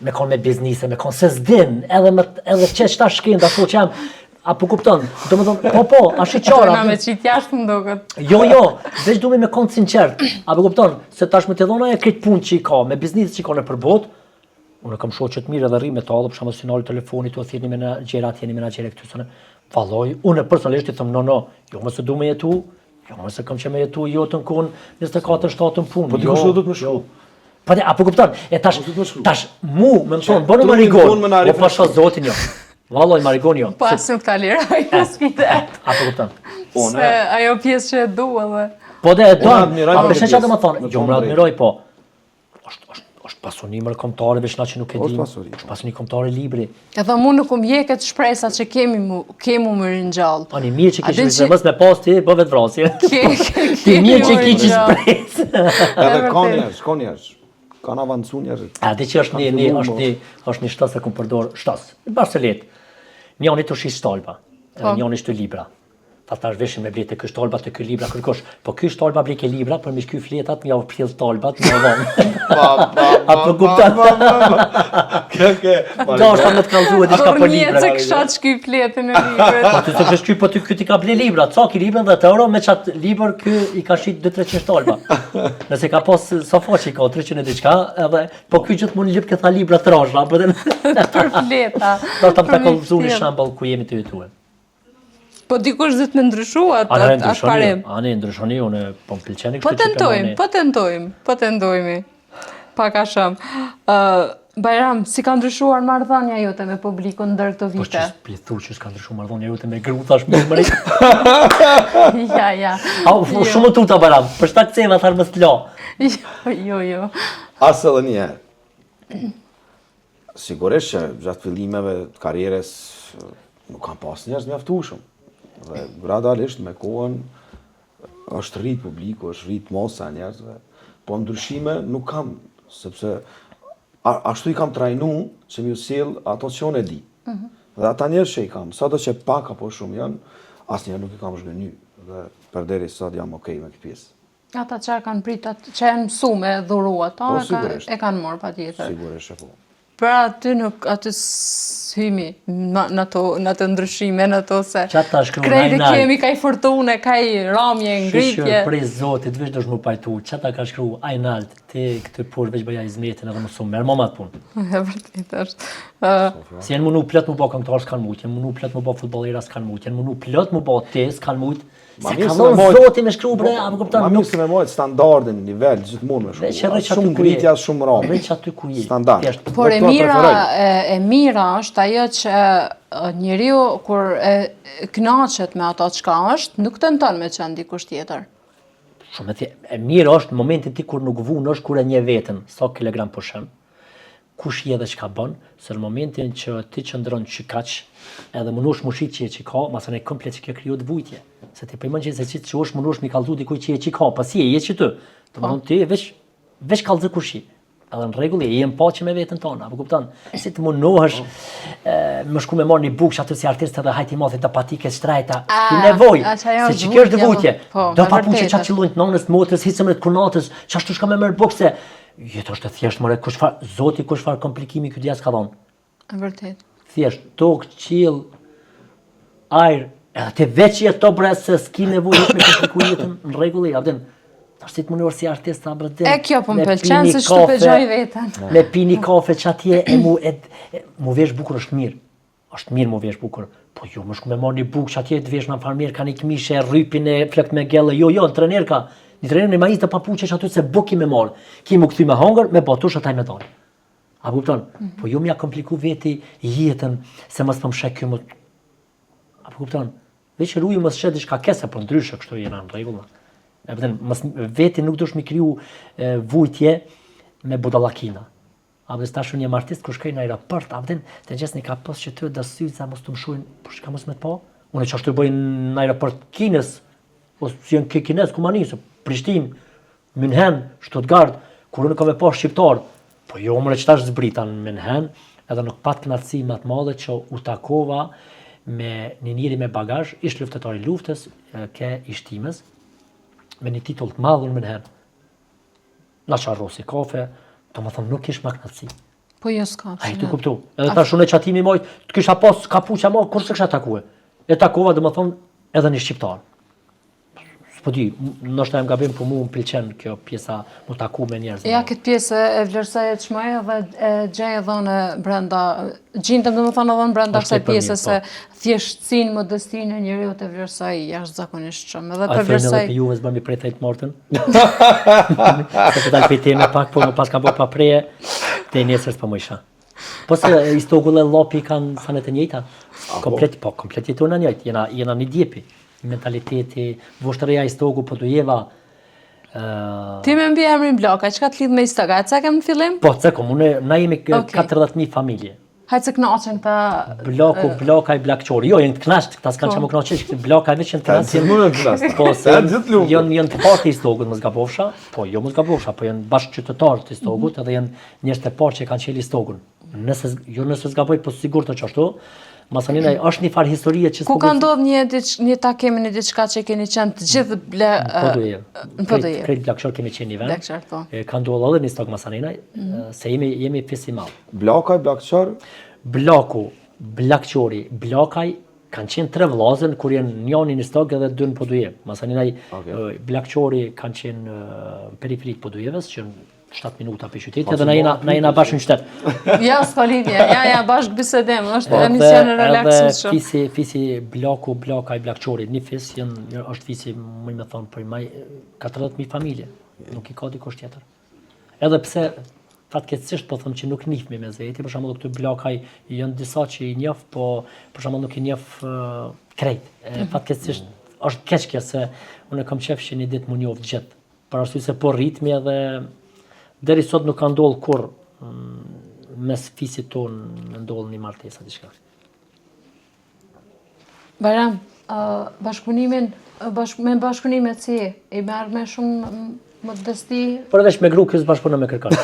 [SPEAKER 2] me konë me biznise, me konë se s'din, edhe që ta shkin, da që jam, apo kupton, do më thonë, po, ashtë i qara.
[SPEAKER 1] Na me qitë jashtë më doket.
[SPEAKER 2] Jo, veç du me konë sinqert, apo kupton, se tash me të dhona e këtë punë që i ka, me biznise që i ka në përbot, unë kam shoqë të mirë edhe rri me talë, për shama sinali telefonit, u thirrni menaxhera, atjeni menaxhere këtu sonë. Valloj, unë personalisht i them no, jo më se du me jetu, jo më se kam që me jetu jotën kon 24/7 punë.
[SPEAKER 3] Po dikush do të më shku.
[SPEAKER 2] Po apo kupton, e tash mu më thon, bënë marigon. Po pasha zotin jo. Valloj marigon jo.
[SPEAKER 1] Pas nuk ta liroj në spitet.
[SPEAKER 2] Apo kupton.
[SPEAKER 1] Se ajo pjesë që e du edhe.
[SPEAKER 2] Po dhe e do, a përshën që do më thonë, jo më admiroj, po, është pasuni mërkomtare, veç na që nuk e dim, është pasuni komtare libri.
[SPEAKER 1] Edhe mu nuk mjeket shpresat që kemu më rinjallë.
[SPEAKER 2] Ani, mirë që kishë shpresë, mës me pas ti, po vetë vrasje. Ti mirë që kishë shpresë.
[SPEAKER 3] Edhe ka njerëz, kanë avancu njerëz.
[SPEAKER 2] A, dhe që është një shtas e kumë përdor, shtas, bashkë se letë. Njani të shi shtalba, edhe njani shtë libra. Ta tash veshim me blete ky shtalba të ky libra kërkosh, po ky shtalba bleke libra për mi shky fletat, mi javë pjell shtalbat, mi javë. Apo kupton? Do është me të kallëzue diçka për libra.
[SPEAKER 1] Dorë se kisha të shky fletën e libret.
[SPEAKER 2] Po ty të shky, po ty ky ti ka ble libra, ca ki libra 10 euro, me qatë libër ky i ka shit 200-300 shtalba. Nëse ka pas sofa që i ka 300 e diçka, edhe po ky gjithmonë lip këta libra trashna, po
[SPEAKER 1] për fleta.
[SPEAKER 2] Do ta kallëzoj në shembull ku jemi të jetuar.
[SPEAKER 1] Po dikush zëtë me ndryshu atë parim.
[SPEAKER 2] Ani, ndryshoni, unë po më pëlqeni kështë
[SPEAKER 1] Po tentojmë. Pak a shumë. Bajram, si ka ndryshuar marrëdhënia jote me publikun ndër këto vite?
[SPEAKER 2] Po që s'pithu që s'ka ndryshuar marrëdhënia jote me gru, thash më mëri.
[SPEAKER 1] Ja.
[SPEAKER 2] Shumë tuta, Bajram, për shtak ceva tharë më s'lo.
[SPEAKER 1] Jo.
[SPEAKER 3] Asë edhe një herë. Sigurisht që gjatë fillimeve të karrierës nuk kam pas njerëz mjaftueshëm. Dhe gradualisht me kohën është rrit publiku, është rrit masa e njerëzve, po ndryshime nuk kam, sepse ashtu i kam trajnu që mi u sjell ato që unë e di. Dhe ata njerëz që i kam, sado që pak apo shumë janë, asnjëherë nuk i kam zhgënjy. Dhe përderi sot jam okej me këtë pjesë.
[SPEAKER 1] Ata që kanë pritat, që janë mësu me dhuru ato, e kanë morë patjetër.
[SPEAKER 3] Sigurisht e po.
[SPEAKER 1] Pra aty nuk aty hymi në të ndryshime, në to se krejtë kemi kaj fortune, kaj ramje, ngritje.
[SPEAKER 2] Shishër prej zotit, veç do shmu pajtu, që ta ka shkru ajnalt, ti këtë por veç bëja izmetin edhe mësum, merë mamat punë.
[SPEAKER 1] E vërtet është.
[SPEAKER 2] Si jenë mënu plët më bo këngtar s'kanë mujtë, jenë mënu plët më bo futbolera s'kanë mujtë, jenë mënu plët më bo te s'kanë mujtë. Se ka dhonë zoti me shkru bre, apo kupton?
[SPEAKER 3] Ma mirë se me mojtë standardin, nivel, gjithmonë me shkru. Shumë ngritja, shumë ramë.
[SPEAKER 2] Veç aty ku je.
[SPEAKER 3] Standard.
[SPEAKER 1] Por e mira është ajo që njeriu kur e kënaqet me ato çka është, nuk tenton me qenë dikush tjetër.
[SPEAKER 2] Shumë e mirë është në momentin ti kur nuk vun është kur e nje veten, sa kilogram pushon. Kush je dhe çka bën, se në momentin që ti qëndron çikaq, edhe mënush mushit që ka, masën e komplet që kjo krijohet vujtje. Se ti pëjmën që se që është mënush mi kallzu dikuj që ka, pasi je që ty. Të mëndon ti veç kallzu kush je. Edhe në rregull je në paqe me veten tonë, apo kupton? Si të mundohesh më shku me marr një bukë aty si artist edhe hajti mothit apatike shtrajta. Ti nevoj, se që kjo është vujtje. Do papuçi çat qillojnë të nonës, të motrës, hisëm të kunatës, çashtu shka me merr bukse. Jetë është e thjesht, mëre, zoti kush farë komplikimi këtë djas ka dhonë.
[SPEAKER 1] E vërtet.
[SPEAKER 2] Thjesht, tokë, qiell, ajrë, edhe te veç jetë to bre se s'ki nevojë me kompliku jetën në rregulli, abden, tash si të mënuar si artist, abden,
[SPEAKER 1] e kjo po më pëlqen se shtëpegjoj veten.
[SPEAKER 2] Me pini kafe që atje, mu vesh bukur është mirë mu vesh bukur, po jo, më shku me marrë një bukë që atje të vesh në farmirë, ka një këmishe, rrypin e flekt me gellë, jo, në trener ka. Një trener në majit të papuqe që aty se buk me marë. Ki mu këthy me hangër, me batush ataj me dalë. A kupton? Po ju mja kompliku veti jetën, se mës për më shek kjo më... A kupton? Veç rruju mës shet diçka kese, për ndryshë kështu jena në regullë. E pëtën, veti nuk dush mi kriju vujtje me budalakina. A pëtën, stash unë jem artist, kur shkoj në aeroport, a pëtën, të gjes një ka pos që të dësyt, sa mos të më shujnë, për shka mos me të po? Unë që ashtu bëjnë në aeroport Kinës, ose si janë Kines, ku ma nisë, Prishtinë, München, Stuttgart, kur unë kam e pas shqiptar, po jo mëre që tash zbrita në München, edhe nuk pat knatësi më të madhe që u takova me një njëri me bagazh, ish luftetari luftës, ke ishtimës, me një titull të madhur në München. Na qarrosi kafe, Do më thonë, nuk ish maknaci.
[SPEAKER 1] Po jo s'ka.
[SPEAKER 2] A i të kuptu. Edhe ta shune qatimi mojt, të kisha pas kapuqa ma, kur se kisha takue. E takova, dhe më thonë, edhe një shqiptar. S'po di, nështë e më gabim, po mu më pëlqen kjo pjesa mu taku me njerëz.
[SPEAKER 1] Ja, këtë pjesë e vlerësoj e të shmoj dhe e gjej edhe në brenda, gjindëm dhe më thonë edhe në brenda kësaj pjesë se thjeshtësinë, modestinë e njeriu të vlerësoj jashtëzakonisht shumë. Edhe për vlerësoj.
[SPEAKER 2] A i thëjnë edhe për juve s'bëm i prej thejtë mortën. Se të dalë për teme pak, po më pas ka bo pa preje, të e nesër s'po më isha. Po se istogull e lopi kanë sanet e njëjta. Komplet jeton në njëjtë, jena një djepi. Mentaliteti, vështëreja istogu, po dujeva.
[SPEAKER 1] Ti me mbi emrin Bloka, që ka të lidhë me istoga, e cekëm në fillim?
[SPEAKER 2] Po, cekom, na jemi 40.000 familje.
[SPEAKER 1] Hajtë se knaqen këta...
[SPEAKER 2] Bloka i Blakqori. Jo, jenë të knasht, këta s'kanë që më knaqesh, Bloka e veç jenë të knasht.
[SPEAKER 3] Më në knasht.
[SPEAKER 2] Po, se jenë të partë i istogut, më zgabofsha, po, jo më zgabofsha, po jenë bashkë qytetarë të istogut, edhe jenë njështë të partë që kanë qeli istogun. Jo nëse zgaboj, po sigur të qashtu. Masanina është një farë historie që...
[SPEAKER 1] Ku ka ndodhë një takime, një diçka që keni qenë të gjithë
[SPEAKER 2] Krejt Blakqor kemi qenë një vend.
[SPEAKER 1] Blakqor, po.
[SPEAKER 2] Ka ndodhë edhe një stokë Masanina, se jemi fisi malë.
[SPEAKER 3] Blakaj, Blakqor?
[SPEAKER 2] Blaku, Blakqori, Blakaj kanë qenë 3 vllazën, kur jenë njani një stokë edhe 2 në Podujevë. Masanina Blakqori kanë qenë periferit Podujevës, që 7 minuta për qytetit, edhe na jena bashkë në qytet.
[SPEAKER 1] Ja, s'ka lidhje, ja, bashkë bisedem, është emision e relaxës shumë.
[SPEAKER 2] Edhe fisi Blaku, Blaka i Blakqorit, një fis, është fisi, më me thonë, për maj 40.000 familje, nuk i ka dikush tjetër. Edhe pse, fatkeqësisht po thëmë që nuk njihmi me zeti, për shembull këtu Blakaj janë disa që i njeh, po për shembull nuk i njeh krejt. Fatkeqësisht është keq kjo se unë kam qef që një ditë mu njoh gjithë. Për arsye se po rritmi edhe deri sot nuk ka ndodhur kur mes fisit ton ndodh një martesa diçka.
[SPEAKER 1] Bajram, me bashkëpunimet si i merr me shumë modesti?
[SPEAKER 2] Por edhe me gru kjo s'bashkëpunon me kërkan.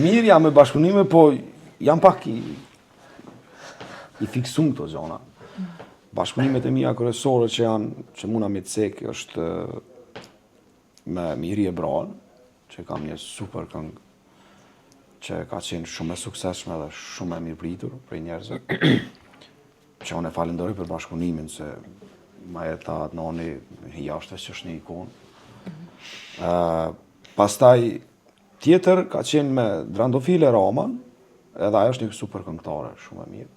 [SPEAKER 3] Mirë jam me bashkëpunime, po jam pak i fiksum këto zona. Bashkëpunimet e mia kryesore që muna me cek është me Miri e Bran, që kam një super këngë që ka qenë shumë e suksesshme dhe shumë e mirëpritur për njerëzve. Që unë e falenderoj për bashkëpunimin se ma e ta noni jashtë që është një ikonë. Pastaj tjetër ka qenë me Drandofile Raman, edhe ajo është një super këngëtare, shumë e mirë.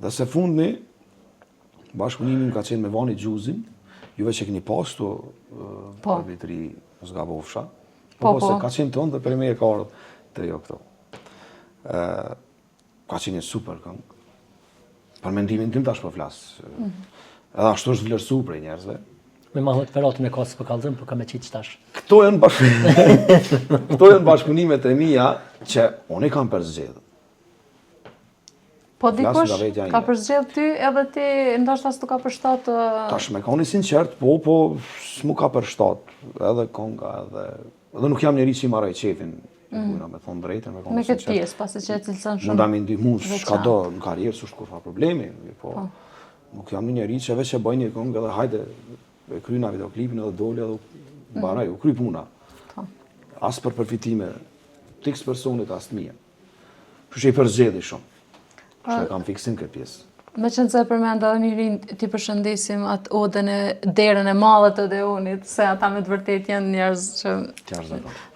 [SPEAKER 3] Dhe se fundmi, bashkëpunimin ka qenë me Vani Gjuzin, juve që keni pastu për vitri zgabofsha, po se ka qenë tonë dhe për me e ka ardhë të jo këto. Ka qenë një super këngë. Për mendimin tim tash po flas. Edhe ashtu është vlerësu prej njerëzve.
[SPEAKER 2] Me mahët feratën e kasë për kalëzëm, për ka me qitë qëtash.
[SPEAKER 3] Këto janë bashkëpunimet e mija që unë i kam përzgjedhë.
[SPEAKER 1] Po dikush ka përzgjedh ty edhe ti ndoshta s'tu ka përshtat...
[SPEAKER 3] Tash me koni sinqert, po s'mu ka përshtat edhe konga edhe nuk jam njeri që i marraj qefin, me thonë drejtën, me koni sinqert.
[SPEAKER 1] Me këtë pjesë, pasi që e cilëson shumë...
[SPEAKER 3] Mund da me ndihmu shka do në karierë, s'është kur fa problemi, po nuk jam një njeri që veç e bëj një kongë edhe hajde e kryna videoklipin edhe dole edhe baraj, u kry puna. As për përfitime, tiks personit as të mija. Që i përzgjedhi shumë. Që e kam fiksim këtë pjesë.
[SPEAKER 1] Me qënë se përmenda dhe Mirin, ti përshëndesim atë odën e derën e madhe të Deonit, se ata me të vërtet janë njerëz që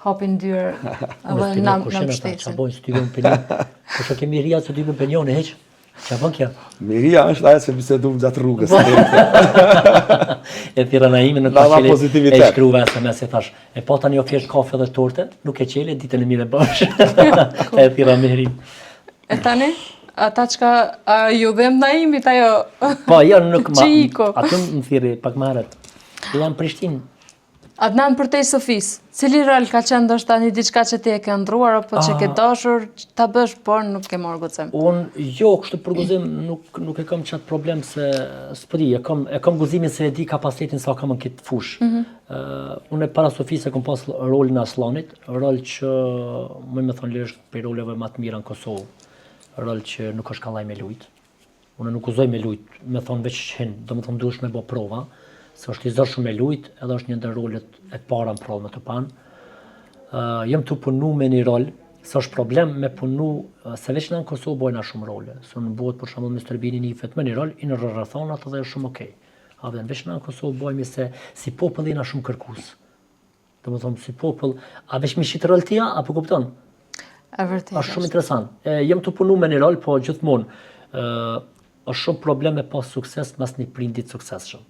[SPEAKER 1] hapin dyrë edhe në mbështesin.
[SPEAKER 2] Qa bojnë së tyve më penjon? Po që kemi Miria së tyve më penjon e heq? Qa bën kja?
[SPEAKER 3] Miria është aja që bisedu më gjatë rrugës.
[SPEAKER 2] E thira na ime në të qeli e shkruve SMS e thash, e po tani ofjesh kafe dhe torte, nuk e qeli, ditën e mire bësh. E thira Mirin.
[SPEAKER 1] E tani? Ata qka ju dhem na imit, ajo...
[SPEAKER 2] Po, jo, nuk ma...
[SPEAKER 1] Qiko.
[SPEAKER 2] Atë më thiri, pak marët. Jam Prishtinë.
[SPEAKER 1] Adnan për te Sofis, cili rol ka qenë ndoshta një diçka që ti e ke ndruar, apo që ke dashur ta bësh, por nuk ke marrë gocim?
[SPEAKER 2] Unë, jo, kështë për guzim, nuk e kam qatë problem se, s'pëdi, e kam guzimin se e di kapasitetin sa kam në këtë fush. Unë e para Sofis e kom pas rolin Aslanit, rol që, më me thonë lirësht, për roleve më të mira në Kosovë. Rol që nuk është kallaj me lujt. Unë nuk uzoj me lujt, me thonë veç hin, do më thonë duesh me bo prova, se është i zërë shumë me lujt, edhe është një ndër rolet e para në provë me të panë. Jem të punu me një rol, së është problem me punu, se veç në Kosovë bojna shumë role. Së në bëhet për shumë Mr. Bean një fet me një rol, i në rrëthonat edhe është shumë okej. A dhe në veç në Kosovë bojmi se si popull jena shumë kërkus. Dhe më thomë si popull, a veç mi shqitë rol tia, apo kupton?
[SPEAKER 1] E vërtet.
[SPEAKER 2] Është shumë interesant. Jem të punu me një rol, po gjithmonë, është shumë problem me pas sukses mas një prindit suksesshëm.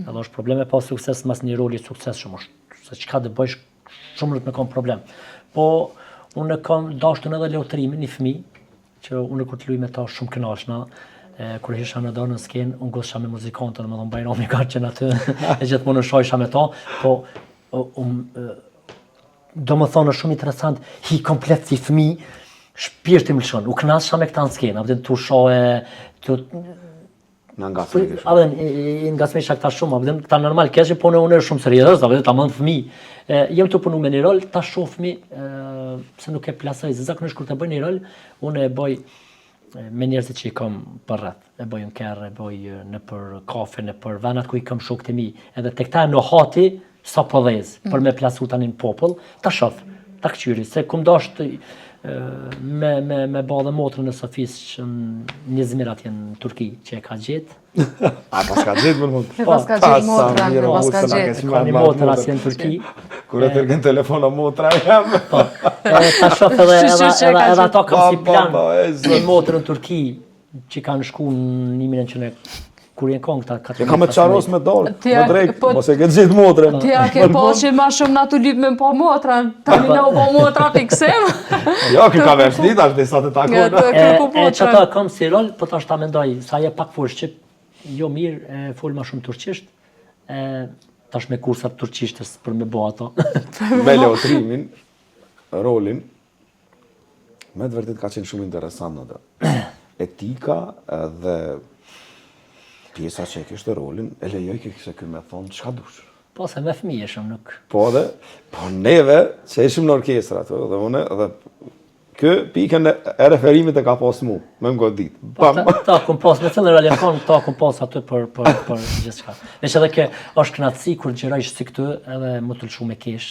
[SPEAKER 2] Edhe është problem me pas sukses mas një roli suksesshëm. Se çka dhe bëjsh, shumë rrit me kom problem. Po, unë kam dashtën edhe lotërimin, një fëmijë, që unë kur të luj me ta shumë kënaqshna. Kur isha në dorë në skenë, unë gosha me muzikantën, më thonë Bajrami ka qenë aty, e gjithmonë shojsha me ta, po do më thonë është shumë interesant, hi komplet si fëmijë, shpirti më lëshon, u knasha me këta në skenë, apëtën të shohe,
[SPEAKER 3] Në ngacme kështë.
[SPEAKER 2] apëtën i ngacme isha këta shumë, apëtën këta normal keshë, po në unë është shumë seriozë, apëtën ta mënë fëmijë. Jem të punu me një rol, ta shoh fëmijë, se nuk e plasoj, zakonisht kur të bëj një rol, unë e bëj me njerëzit që i kam për rreth. E bëj në kerë, e bëj në për kafe, në për venat ku i kam shokët e mi. Edhe tek ta në hati, sa po dhez, për me plasu tani në popull, ta shof, ta këqyri, se kum dasht me ba dhe motrën e Sofis që një zmirë atje në Turki që e ka gjetë.
[SPEAKER 3] A, pas ka gjetë më në mund?
[SPEAKER 1] Pas ka gjetë motra, pas ka
[SPEAKER 3] gjetë.
[SPEAKER 1] gjetë.
[SPEAKER 2] Ka një motrë atje në Turki.
[SPEAKER 3] Kur e tërgën telefona motra jam.
[SPEAKER 2] Po, ta shof edhe ato kam si plan, një motrë në Turki që kanë shku në 1900 kur jenë kong këta 14.
[SPEAKER 3] Ka me qaros me dorë,
[SPEAKER 1] Tja,
[SPEAKER 3] më drejt,
[SPEAKER 1] po-
[SPEAKER 3] mos e ke gjithë motrën.
[SPEAKER 1] Ti a ke po që ma shumë na të lyp me po motran, tani na u po motra fiksem.
[SPEAKER 3] Jo, kjo ka vesh dita, është disa të
[SPEAKER 1] Nga
[SPEAKER 3] takon.
[SPEAKER 1] të kërku
[SPEAKER 2] Që
[SPEAKER 1] motran.
[SPEAKER 2] ta kam si rol, po ta shta mendoj, sa je pak fol shqip, jo mirë, fol ma shumë turqisht, tash me kursat turqishtës për me bo ato.
[SPEAKER 3] Me lotrimin, rolin, me të vërtet ka qenë shumë interesant në të. Etika dhe pjesa që e kishte rolin, e lejoj se kë me thonë çka dush.
[SPEAKER 2] Po se me fëmijë shumë nuk.
[SPEAKER 3] Po neve që ishim në orkestra ato, dhe une, dhe kë pikën e referimit e ka pas mu, me më godit.
[SPEAKER 2] Ta kom pas, me cilën rol jam kon, ta kom pas aty për gjithçka. Veç edhe ke është knatësi kur gjërojsh si këtu edhe më të lëshu me kesh.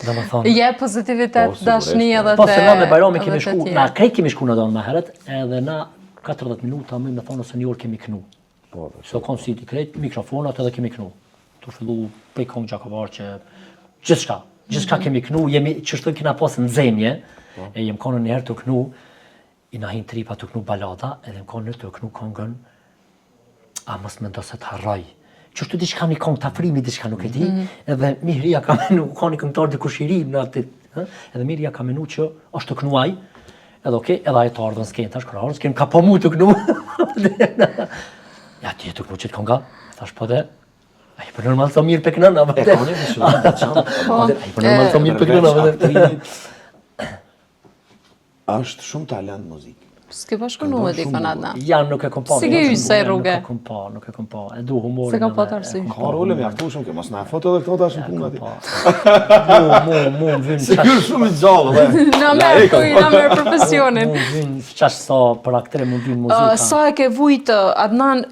[SPEAKER 2] Dhe më thonë,
[SPEAKER 1] Je pozitivitet,
[SPEAKER 3] Po,
[SPEAKER 1] dashni edhe
[SPEAKER 2] po se na me Bajrami kemi
[SPEAKER 1] edhe
[SPEAKER 2] shku,
[SPEAKER 1] te
[SPEAKER 2] na
[SPEAKER 1] tjerë.
[SPEAKER 2] krejt kemi shku në donë më herët, edhe na 40 minuta më me thonë ose një orë kemi knu.
[SPEAKER 3] Po,
[SPEAKER 2] So kom si ti krejt, mikrofonat edhe kemi knu. Tu fillu prej Kong Gjakovar që gjithçka kemi knu, jemi çështoj kena pas në zemje, e jem konë një herë të knu, i na hin tripa të knu balada, edhe më konë të knu kongën, a mos me ndo se të harroj. Qështu diçka një kong të afrimi, diçka nuk e di, edhe Mihria ka menu, ka një këngëtar dikush i ri në atë, edhe Mihria ka menu që është të knuaj, edhe okej, edhe ajo të ardhën s'ken, tash kërë ardhën s'ken, ka po mu të knu. Ja, ti e të knu qëtë konga, tash po dhe, a i për normal të mirë për kënën, a vëtë.
[SPEAKER 3] Koni me shumë të qanë.
[SPEAKER 2] A i për normal të mirë për kënën, a vëtë.
[SPEAKER 3] Është shumë talent muzikë.
[SPEAKER 1] S'ke pa shku me di fanatna.
[SPEAKER 2] Ja, nuk e kom pa.
[SPEAKER 1] Si ke hyjë se rrugë?
[SPEAKER 2] Nuk e kom pa, e du humorin.
[SPEAKER 1] Se kam pa të
[SPEAKER 2] edhe-
[SPEAKER 1] arsye.
[SPEAKER 3] Ka role me aftu shumë, ke mos na e foto edhe këto tash në punë ati.
[SPEAKER 2] Mu më vyn
[SPEAKER 3] Se kjo është shumë i gjallë, dhe.
[SPEAKER 1] Na merë kuj, na merë profesionin.
[SPEAKER 2] Mu vyn qash sa për aktere mu vyn muzika.
[SPEAKER 1] Sa e ke vujt, Adnan,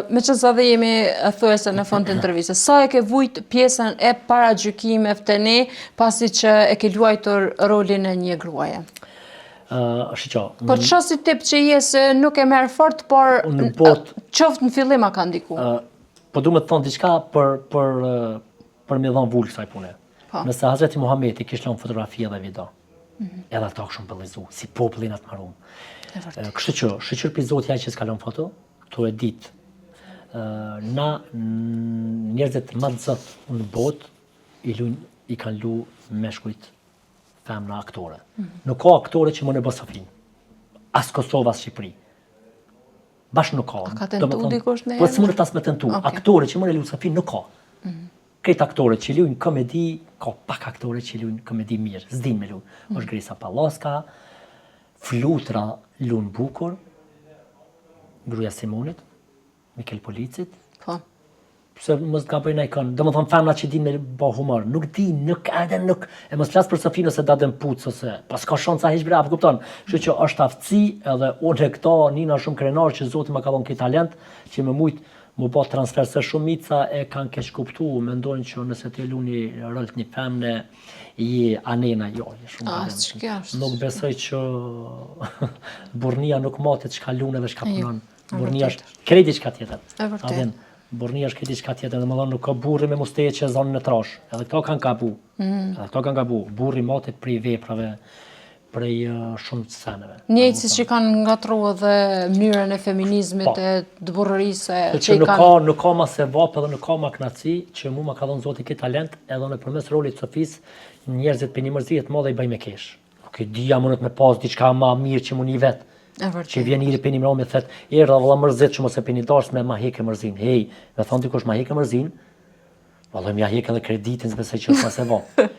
[SPEAKER 1] me që sa dhe jemi thuese në fund të intervjisës, sa e ke vujt pjesën e para gjykimeve të ne, pasi që e ke luajtur rolin e një gruaje?
[SPEAKER 2] Shiqo,
[SPEAKER 1] Por që si tip që je se nuk e merë fort, por
[SPEAKER 2] Në botë-
[SPEAKER 1] qoftë në fillim a ka ndiku.
[SPEAKER 2] po du me të thonë diçka për me dhonë vullë kësaj pune.
[SPEAKER 1] Po.
[SPEAKER 2] Nëse Hazreti Muhameti kishtë lënë fotografi dhe video, edhe ata këshëm pëllizu, si popullin atë marum. Kështu që, shqyqër për zotja që s'ka lënë foto, to e ditë, na njerëzit më të zëtë në botë, i kanë lu meshkujt femna aktore. Nuk ka aktore që më në bë Sofin. As Kosovë, as Shqipëri. Bashkë nuk ka.
[SPEAKER 1] ka tentu
[SPEAKER 2] Do me thonë,
[SPEAKER 1] dikush në
[SPEAKER 2] Po
[SPEAKER 1] herë?
[SPEAKER 2] s'më në tas me tentu.
[SPEAKER 1] Okej.
[SPEAKER 2] Aktore që më në lu Sofin nuk ka. Këtë aktore që lujnë komedi, ka pak aktore që lujnë komedi mirë. S'din me lu. Është Grisa Pallaska, Flutra lujnë bukur, Gruaja Simonit, Mikel Policit,
[SPEAKER 1] Po.
[SPEAKER 2] se mos gabojnë ai kënë. Do më thonë femna që din me bo humor. Nuk din, nuk, e mos flasë për Sofin ose da dëm putë, ose pas ka shonë sa hiç brap, kupton. Kështu që është aftësi edhe unë e këta, nina shumë krenar që Zoti më ka dhënë këtë talent, që më mujt mu bë transfer se shumica e kanë keq kuptuar, mendojnë që nëse ti luni rol të një femne je anena jo, je shumë talent. Nuk besoj që burrnia nuk matet çka lune dhe çka punon. Burrnia është kredi çka tjetër. Burrnia është kredi çka tjetër, domethënë nuk ka burri me musteje që zonë në trash. Edhe këto kanë gabu. Edhe këto kanë gabu. Burri matet prej veprave, prej shumë seneve.
[SPEAKER 1] Njëjtë siç i kanë ngatruar edhe mënyrën e feminizmit e të burrërisë
[SPEAKER 2] që nuk ka ma se vapë edhe nuk ka ma knaci që mu ma ka dhënë Zoti këtë talent edhe nëpërmes rolit Sofis njerëzit për një mërzijet madhe i bëj me kesh. Ok, dija mundet me pas diçka ma mirë që mu një vetë. Që vjen njëri për një mërë me thet, erdha valla mërzit që mos e për një darës me ma heke mërzin. Hej, me thonë dikush ma heke mërzin, valla mja heke edhe kreditin s'besej që është ma se vapë.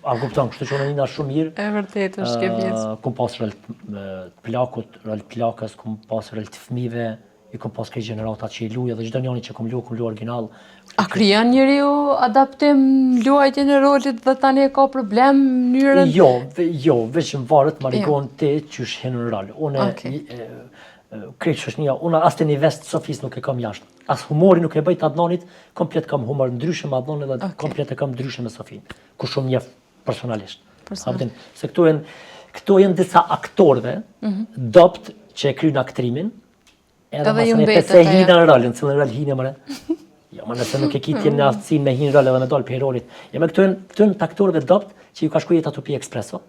[SPEAKER 2] A kupton, kështu që unë njëna shumë mirë.
[SPEAKER 1] E vërtet është ke pjesë.
[SPEAKER 2] Kum pas rol të plakut, rol të plakës, kum pas rol të fëmijëve, i kum pas këto gjenerata që i luaj dhe çdo njëri që kum luaj original.
[SPEAKER 1] A krijon njeriu adaptim luajtjen e rolit dhe tani e ka problem mënyrën?
[SPEAKER 2] Jo, veç më varet marikon ti qysh hen në rol. Unë krejt shoqënia, unë as te një vest Sofis nuk e kam jashtë. As humori nuk e bëj të Adnanit, komplet kam humor ndryshe me Adnanin dhe komplet e kam ndryshe me Sofin. Ku shumë njeh personalisht. Se këto janë disa aktorëve dopt që e kryjnë aktrimin, edhe mas në pese hinë në rolin, cilën rol hinë mëre. Jo, më nëse nuk e kitjen në aftësin me hinë rol edhe me dal për rolit. Ja, me këto janë të aktorëve dopt që ju ka shku jeta të pi ekspreso,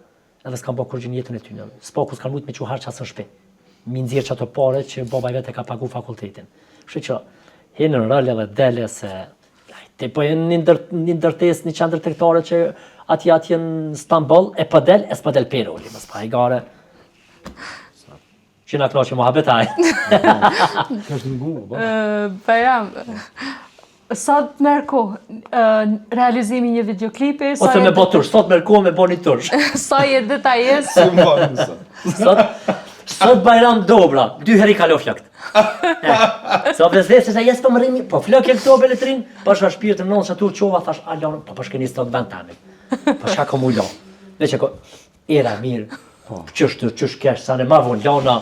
[SPEAKER 2] edhe s'kan bë kurgjë jetën e tyre. S'po ku s'kan mujt me quhar çasën shtëpi. Mi nxjerr çato pare që baba i vet e ka pagu fakultetin. Kështu që hinë në rol edhe dele se te po janë një ndërtesë, një qendër tregtare që atje në Stamboll e padel për roli, mos pa i gare. Që na knoqë muhabetaj.
[SPEAKER 3] Është ngu,
[SPEAKER 1] Bajram, sot merr kohë realizimi një videoklipi,
[SPEAKER 2] ose me bë tursh, sot merr kohë me bëni tursh.
[SPEAKER 1] Sa je detajist.
[SPEAKER 2] Sot Bajram dobra, 2 herë i kalo flakt. Sa vezë se jes po më rrimi, po flokë këto beletrin, po shka shpirtin non sa tur çova thash alon, po shkeni sot vend tani. Po shka komulo. Veçë ko era mirë. Po ç'është kesh sa ne ma von lona.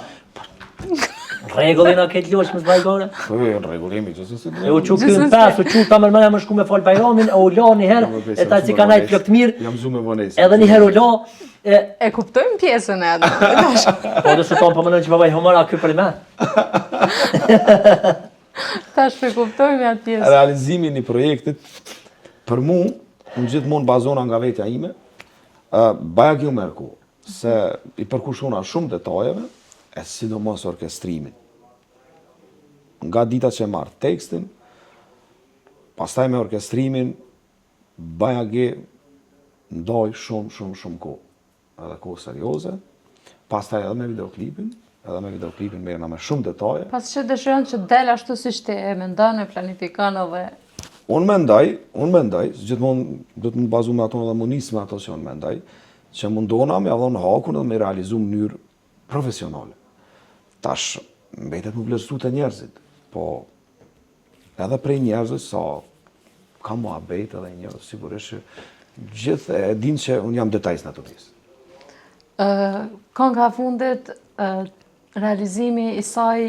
[SPEAKER 2] Rregullin a këtë loq me zbajgore?
[SPEAKER 3] Po rregullimi që se
[SPEAKER 2] e u çukën pas, u çu tamam më shku me fal Bajramin, u la një herë, e ta si kanaj flok të mirë.
[SPEAKER 3] Jam zu me vonesë.
[SPEAKER 2] Edhe një herë u la
[SPEAKER 1] e kuptojmë pjesën e atë.
[SPEAKER 2] Po do të thonë po mënon që babai Homara ky për më.
[SPEAKER 1] Tash e kuptojmë atë pjesë.
[SPEAKER 3] Realizimi i projektit për mua unë gjithmonë bazona nga vetja ime. Baja kjo merku se i përkushona shumë detajeve e sidomos orkestrimin. Nga dita që marr tekstin, pastaj me orkestrimin baja ge ndoj shumë kohë. Edhe kohë serioze, pastaj edhe me videoklipin merrena me shumë detaje.
[SPEAKER 1] Pas që dëshiron që del ashtu siç ti e mendon, e planifikon edhe
[SPEAKER 3] Unë mendoj, gjithmonë do të më bazu me ato dhe më nisë me ato që unë mendoj, që mundona me avdhon hakun dhe me realizu në mënyrë profesionale. Tash, mbetet më vlerësu të njerëzit, po edhe prej njerëzit sa ka muhabet edhe njerëzit, sigurisht që gjithë e din që unë jam detajs në të pjesë.
[SPEAKER 1] Kënga fundit, realizimi i saj,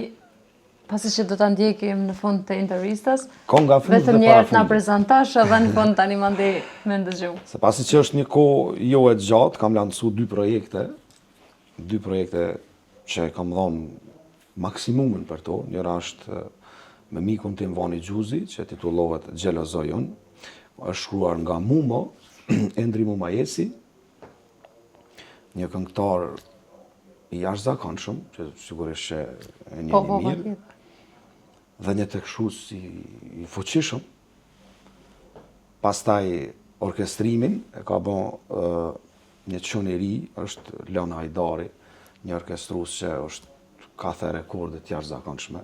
[SPEAKER 1] pasi që do të ndjekim në fund të intervistës, vetëm njerët nga prezentash edhe në fund tani mandi me ndëgju.
[SPEAKER 3] Se pasi që është një kohë jo e gjatë, kam lancu 2 projekte që kam dhonë maksimumin për to. Njëra është me mikun tim Vani Gjuzi, që titullohet Gjelozojon, është shkruar nga Mumo, Endri Mumajesi, një këngëtar i jashtëzakonshëm, që sigurisht që e një mirë, dhe një tekstus i fuqishëm. Pastaj orkestrimin e ka bën një çun i ri, është Leon Hajdari, një orkestrus që ka the rekorde të jashtëzakonshme,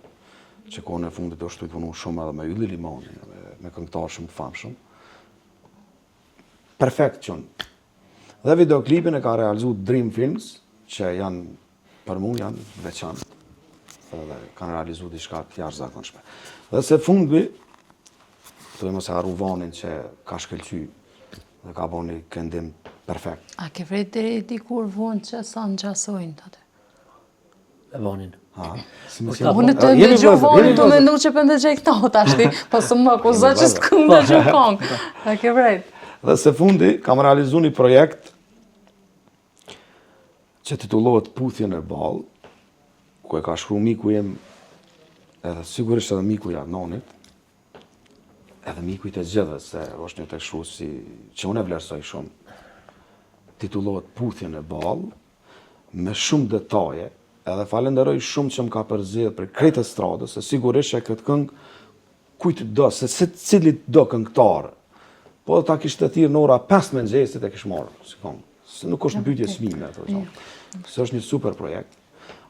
[SPEAKER 3] që kohën e fundit është të punu shumë edhe me Ylli Limanin, me këngëtar shumë të famshëm. Perfekt çun. Dhe videoklipin e ka realizu Dream Films, që janë, për mua janë veçantë. Dhe kanë realizu diçka të jashtëzakonshme. Dhe se fundvi, të mos e harru Vanin që ka shkëlqy dhe ka bën një këndim perfekt.
[SPEAKER 1] A ke vret deri dikur vonë që sa ngjasojnë atë?
[SPEAKER 2] Me Vanin.
[SPEAKER 3] Si mision.
[SPEAKER 1] Unë të ndëgju vonë të mendu që për ndëgjej këto tashti, po së më akuza që s'këm ndëgju kongë. A ke vrejt.
[SPEAKER 3] Dhe se fundi, kam realizu një projekt që titullohet Puthje në Ballë, ku e ka shkru miku jem, edhe sigurisht edhe miku i Adnanit, edhe miku i të gjithë, se është një tekshruesi që unë e vlerësoj shumë. Titullohet Puthje në Ballë, me shumë detaje, edhe falenderoj shumë që më ka përzjedhë për krejt e stradës, se sigurisht që këtë këngë kujtë do, se cilit do këngëtarë. Po ta kishtë të thirë në ora 5 mëngjesit e kishë marrë, si këngë. Se nuk është në pyetje smime, se është një super projekt.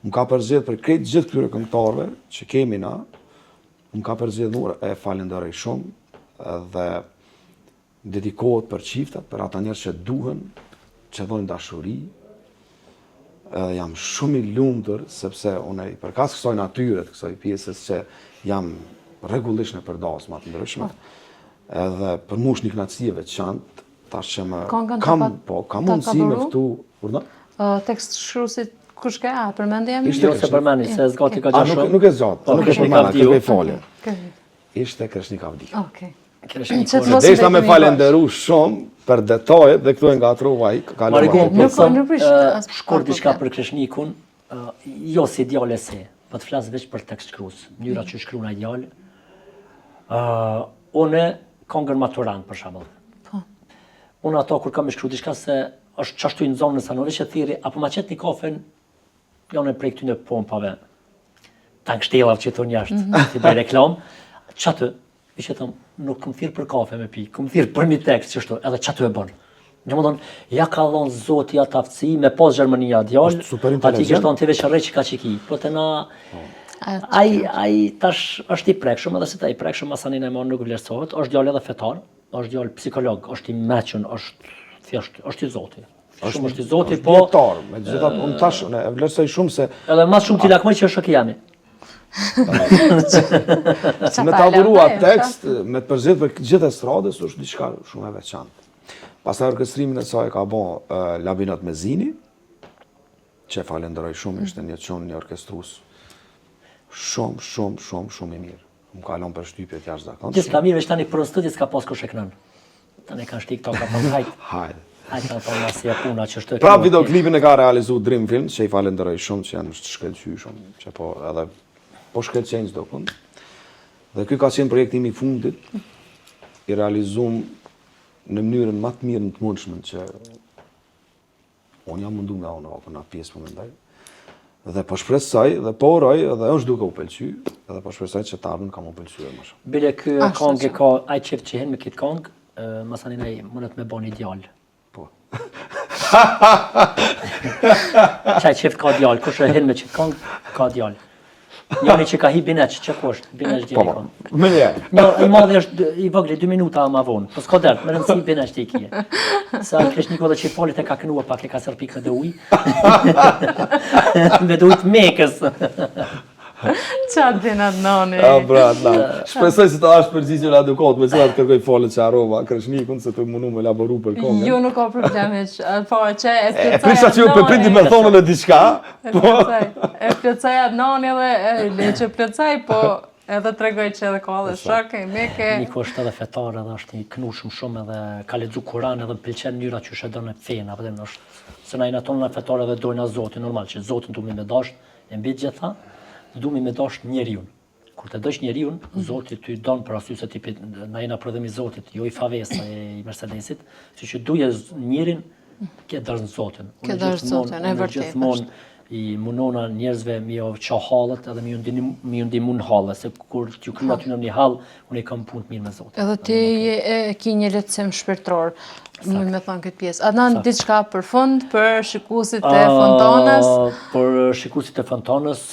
[SPEAKER 3] Më ka përzjedhë për krejt gjithë këtyre këngëtarëve që kemi na, më ka përzjedhë në ora, e falenderoj shumë, dhe dedikohet për qiftat, për ata njerë që duhen, që dojnë dashuri, edhe jam shumë i lumtur sepse unë i përkas kësaj natyre, të kësaj pjesës që jam rregullisht në përdasma të ndryshme. Edhe për mua është një kënaqësi e veçantë, tash që më kam mundësi me ftu, urdhë?
[SPEAKER 1] Tekst shkruesit kush ka? Përmendje jam?
[SPEAKER 2] Jo se përmendi, se zgati ka gjashtë shumë.
[SPEAKER 3] Nuk e zgjatë, nuk e përmenda, kërkoj falje. Ishte Kreshnik Avdi.
[SPEAKER 1] Okej.
[SPEAKER 3] Deshta me falenderu shumë për detajet dhe këtu e nga trova i
[SPEAKER 2] shkurt diçka për Kreshnikun, jo si djale se, po të flas veç për tekst shkrues, mënyra që shkruan ai djalë. Unë këngën maturant për shembull. Po. Unë ato kur kam shkruar diçka se është çashtu në zonën e Sanorit që thirri apo ma qet një kafen, janë prej këtyne pompave. Tankështellav që thon jashtë, si bëj reklam. Çatë që thëm, nuk këm thirë për kafe me pi, këm thirë për një tekst që shto, edhe që të e bënë. Në më thonë, ja ka dhonë zoti atë aftësi, me pas Gjermania djallë, ati kështë tonë të veç rrej që ka qiki. Po të na, ai tash është i prekshëm, edhe se ta i prekshëm masanin e monë nuk vlerësohet, është djallë edhe fetar, është djallë psikolog, është i meqën, është i zoti. Shumë është i zoti, po...
[SPEAKER 3] Djetar, me gjithat, unë tash, e vlerësoj shumë se...
[SPEAKER 2] Edhe mas shumë t'i lakmoj që është jami.
[SPEAKER 3] Me ta dhurua tekst, me të përzidh për gjithë e stradës, është diçka shumë e veçantë. Pastaj orkestrimin e saj ka bo Labinot Mezini, që falenderoj shumë, ishte një çon, një orkestrus shumë i mirë. Më ka lënë për shtypje të jashtëzakonshme.
[SPEAKER 2] Gjithë ka mirë, veç tani për studië s'ka pas kush e kënon. Tani kanë shtik toka pa hajt.
[SPEAKER 3] Hajde.
[SPEAKER 2] Hajde ka thonë si puna që është.
[SPEAKER 3] Pra videoklipin e ka realizuar Dream Film, që i falenderoj shumë që janë shkëlqyer shumë, që po shkëlqejnë çdo kënd. Dhe ky ka qenë projekti im i fundit, i realizuar në mënyrën më të mirë në të mundshme që unë jam mundu nga unë apo në pjesë po mendoj. Dhe po shpresoj dhe po uroj dhe është duke u pëlqyer, dhe po shpresoj që të ardhmen kam u pëlqyer më shumë.
[SPEAKER 2] Bile ky këngë ka ai çift që hen me këtë këngë, masanin ai mundet me bën ideal.
[SPEAKER 3] Po.
[SPEAKER 2] Çaj çift ka djalë, kush e hen me çift këngë ka djalë. Njëri që ka hi Bineç, që ku është? Bineç djeli kon.
[SPEAKER 3] Më një.
[SPEAKER 2] Jo, i madhi është i vogël 2 minuta më vonë. Po s'ka dert, më rëndësi Bineç ti kje. Sa Kreshniku dhe që folit e ka kënua pak e ka sër pikë dhe ujë. Me ujë të mekës.
[SPEAKER 1] Qatë dinat noni.
[SPEAKER 3] Shpresoj se të ashtë përgjigjën adekat, me cilat kërkoj falet që arova Kreshnikun, se të mundu me elaboru për kongën.
[SPEAKER 1] Jo, nuk ka probleme që, po që e plëcaj
[SPEAKER 3] prisha që ju përpriti me thonë në diçka.
[SPEAKER 1] E plëcaj atë noni dhe që plëcaj, po edhe tregoj që edhe ka dhe shok, e meke.
[SPEAKER 2] Niko është edhe fetar, edhe është i knushëm shumë, edhe ka lexu Kur'an, edhe pëlqen mënyra që shëdon e fen, apo është se na i naton na fetar edhe dojna Zotin, normal që Zotin duam me dash, e mbi gjitha. Duhemi me dash njeriun. Kur të dosh njeriun, Zoti ty don për arsye se ti na jena prodhimi i Zotit, jo i favesa e i Mercedesit, siç duje njerin, ke dash Zotin.
[SPEAKER 1] Ke dash Zotin, e vërtetë.
[SPEAKER 2] Gjithmonë i munona njerëzve mi o qa hallet edhe mi u ndihmu në halle, se kur t'ju kryu aty në një hall, unë i kam punë të mirë me Zotin.
[SPEAKER 1] Edhe ti ki një lehtësim shpirtëror, mund me thonë këtë pjesë. Adnan, diçka për fund, për shikuesit e Fontanës?
[SPEAKER 2] Për shikuesit e Fontanës,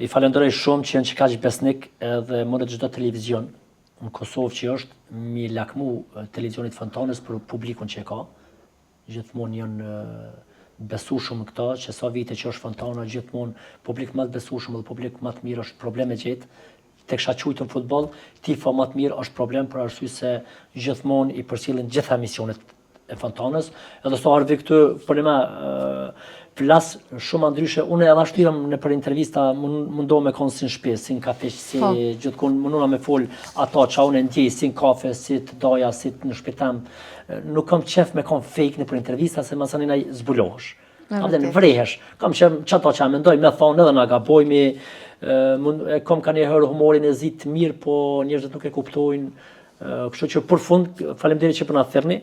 [SPEAKER 2] i falenderoj shumë që janë që kaq besnik edhe mundet çdo televizion në Kosovë që është mi lakmu televizionit Fontanës për publikun që e ka. Gjithmonë janë besueshëm këta, që sa vite që është Fontana, gjithmonë publik më të besueshëm dhe publik më të mirë është problem e gjetë. Tek shaqujtë në futboll, tifo më të mirë është problem për arsye se gjithmonë i përcjellin gjitha emisionet e Fontanës, edhe sa arvi këtu për me flas shumë ndryshe. Unë edhe ashtu jam në për intervista mundohem me konë si në shtëpi, si në kafe, si gjithkohë mundona me fol ata që unë ndjej, si në kafe, si të daja, si në shtëpitam. Nuk kam qef me konë fake në për intervista, se masanina zbulohesh. Në vrehesh. Kam qef çato që mendoj me thonë edhe na gabojmë. Kam ka një herë humorin e zi të mirë, po njerëzit nuk e kuptojnë. Kështu që për fund, faleminderit që po na thërni.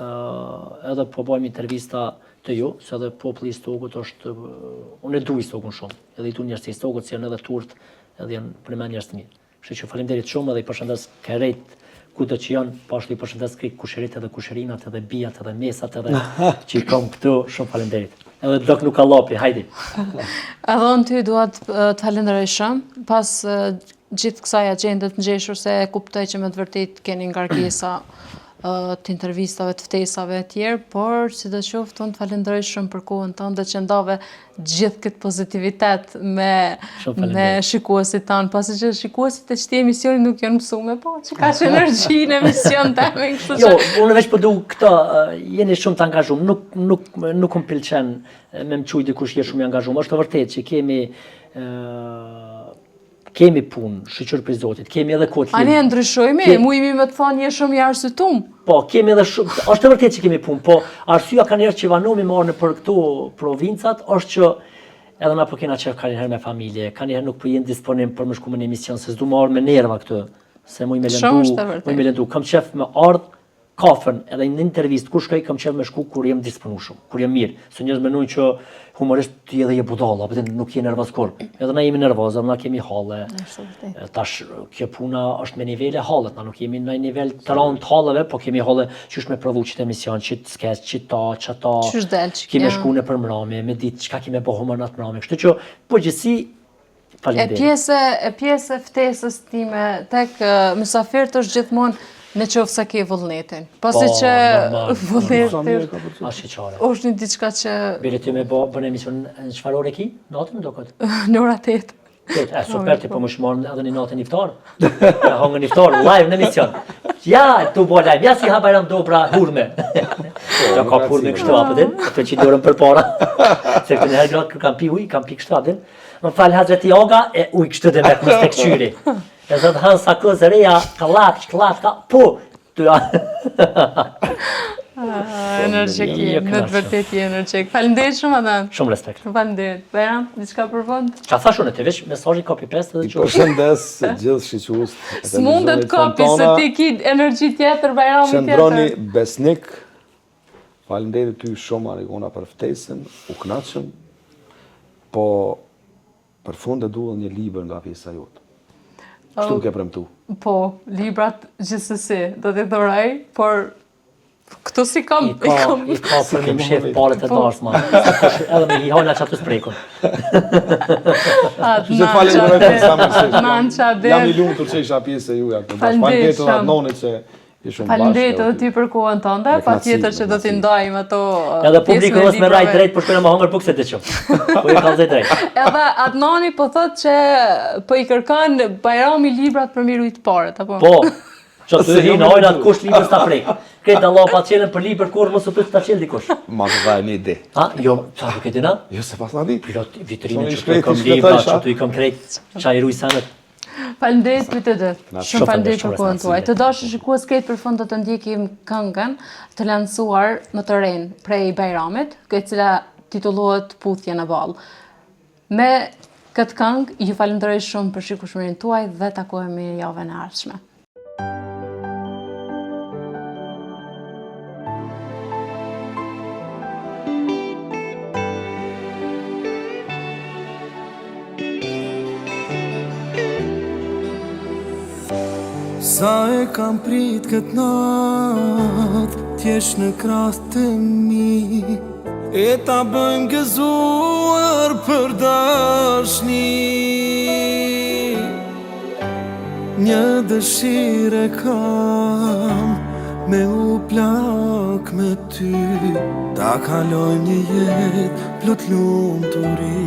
[SPEAKER 2] Edhe po bëjmë intervista të ju, se edhe populli i Stogut është, unë e du i Stogun shumë, edhe i du njerëz të Stogut, si janë edhe turët, edhe janë për me njerëz të mirë. Kështu që faleminderit shumë edhe i përshëndes kerejt kudo që janë, po ashtu i përshëndes krejt kusherit edhe kusherinat edhe bijat edhe mesat edhe që i kam këtu, shumë faleminderit. Edhe dok nuk ka llopi, hajde.
[SPEAKER 1] Edhe unë ty dua të falenderoj shumë, pas gjithë kësaj agjende të ngjeshur se kuptoj që me të vërtetë keni ngarkesa të intervistave, të ftesave e tjerë, por sidoqoftë unë të falenderoj shumë për kohën tonë dhe që ndave gjithë këtë pozitivitet me shikuesit tanë, pasi që shikuesit e qëti emisioni nuk janë mësume, po që ka që energji në emision të me kështu që...
[SPEAKER 2] Jo, unë veç përdu këta, jeni shumë të angazhum, nuk më pëlqen me më quj dikush je shumë i angazhum, është të vërtet që kemi punë, shqyqër për Zotit, kemi edhe kohë të
[SPEAKER 1] limë. A ne ndryshojme, mujmi me të thonë je shumë i arsytum.
[SPEAKER 2] Po, kemi edhe shumë, është të vërtet që kemi punë, po arsyeja ka njerë që vanomi marrë në për këto provincat, është që edhe na po kena qef ka njëherë me familje, ka njëherë nuk po jenë disponim për më shku me një emision, se s'du marrë me nerva këtë, se muj me lëndu, kam qef me ardhë kafën, edhe në intervist, kur shkoj kam qef me shku kur jem disponushëm, kur jem mirë, se njerëz menojnë që humorist ti edhe je budalla, apo nuk je nervoz kur. Edhe na jemi nervozë, na kemi halle. Tash kjo puna është me nivele hallet, na nuk jemi në nivel të rënd të halleve, po kemi halle qysh me prodhu çit emision, çit sketch, çit çata.
[SPEAKER 1] Qysh del çik.
[SPEAKER 2] Kemi shku në për mramje, me ditë çka kemi bëu humor natë mramje. Kështu që përgjithësi
[SPEAKER 1] faleminderit. E pjesë e ftesës time tek mysafirët është gjithmonë në qofë sa ke vullnetin. Pasi që vullnetin është një diçka që...
[SPEAKER 2] Bile ty me bërë emision në qëfar ore ki? Natën do këtë?
[SPEAKER 1] Në ora 8.
[SPEAKER 2] Super, ti po më shmarë edhe një natën iftar. Hongën iftar, live në emision. Ja, tu bo live, ja si ha bajram dobra hurme. Ja ka hurme kështu apëtin, të që dorën për para. Se këtë njëherë gratë kër kam pi uj, kam pi kështu apëtin. Më falë Hazreti Aga e uj kështu dhe vetë më stek qyri. E zëtë hanë sa këzë reja, ka po, të
[SPEAKER 1] energjiki, në të vërtet i energjik. Falenderit shumë Adan.
[SPEAKER 2] Shumë respekt.
[SPEAKER 1] Falenderit. Bajram, diçka për fund?
[SPEAKER 2] Qa thash unë, të veç mesazhi copy paste edhe
[SPEAKER 3] që... I përshëndes gjithë shiqus.
[SPEAKER 1] S'mundet copy, se ti ki energji tjetër, Bajrami tjetër.
[SPEAKER 3] Qëndroni besnik, falenderit ty shumë Arigona për ftesën, u knaqëm, po për fund e duhet një libër nga pjesa jotë. Kështu ke premtu?
[SPEAKER 1] Po, librat gjithsesi, do t'i dhuroj, por këtu si kam...
[SPEAKER 2] I ka për një mshef palet e dashma, edhe me hihojna që atë sprekun.
[SPEAKER 3] Jam i lumë të që isha pjesë e juja. Falenderit edhe nonit që i shumë bashkë.
[SPEAKER 1] Falenderit edhe ty për kohën tënde, pa tjetër që do t'i ndajmë ato pjesën e librave.
[SPEAKER 2] Edhe publiku nësë me rajt drejt, për shkojnë me hongër bukse të qëmë. Po i kalzej drejt.
[SPEAKER 1] Edhe Adnani po thot që po i kërkan Bajrami librat për miru i të paret, apo?
[SPEAKER 2] Po, që të hinë hojnë atë kush libër s'ta prejkë. Kretë Allah pa qelen për libër kur mos u pëtë ta qelë dikush.
[SPEAKER 3] Ma të dhaj një ide.
[SPEAKER 2] Ha, jo, qa du këtë na?
[SPEAKER 3] Jo, se pas në di.
[SPEAKER 2] Vitrinë që të i kom libra, që të i kom krejt, qa i ruj sanet.
[SPEAKER 1] Falenderit për të dëtë. Shumë falenderit për kohën tuaj. Të dashur shikues, këtë për fund do të ndjekim këngën të lancuar më të rejnë prej Bajramit, e cila titullohet Puthje në Ballë. Me këtë këngë ju falenderoj shumë për shikueshmërinë tuaj dhe takohemi javën e ardhshme.
[SPEAKER 4] Sa e kam prit këtë natë, t'jesh në krahët të mi, e ta bëjmë gëzuar për dashni. Një dëshire kam me u plak me ty, ta kalojmë një jetë plot lumturi.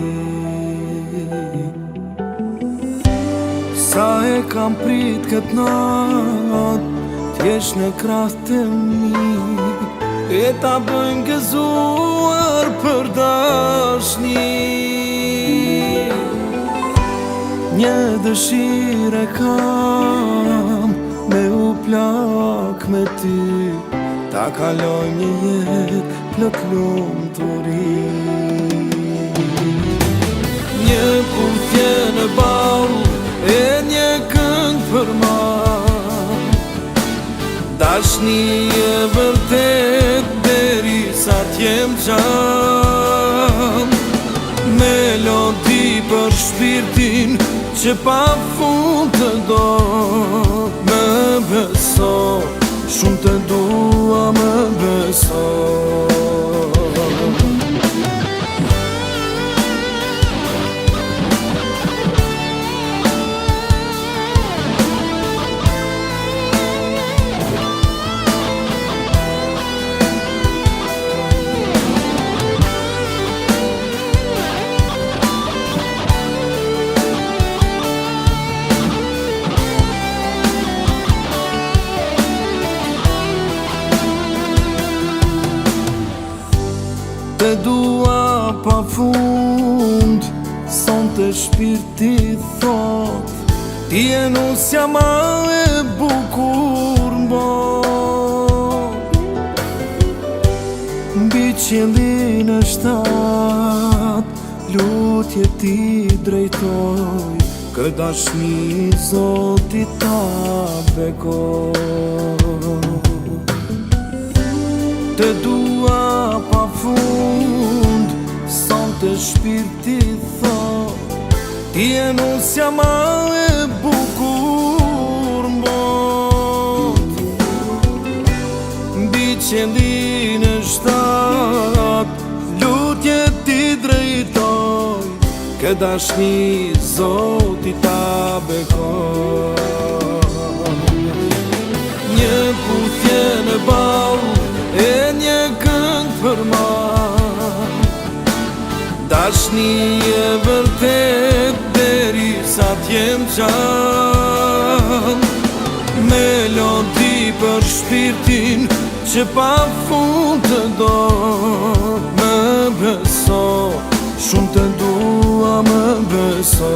[SPEAKER 4] Sa e kam prit këtë natë, t'jesh në krahët të mi, e ta bëjmë gëzuar për dashni. Një dëshire kam me u plak me ty, ta kaloj një jetë plot lumturi. Një puthje në ballë e një këngë për malë, dashni e vërtet deri sa t'jem gjallë. Melodi për shpirtin që pa fund të do, më beso, shumë të dua, më beso. Te dua pa fund, son të shpirti thot, ti e nusja ma e bukur mbot. Mbi qiellin e shtat, lutje ti drejtoj, kë dashni Zotit ta bekoj. Te dua pa fund, son të shpirti thot, ti e nusja ma e bukur mbot. Mbi qiellin e shtat, lutje ti drejtoj, kë dashni Zotit ta bekoj. Një puthje në ballë e një këngë për malë, dashni e vërtet deri sa t'jem gjallë. Melodi për shpirtin që pa fund të do, më beso, shumë të dua, më beso.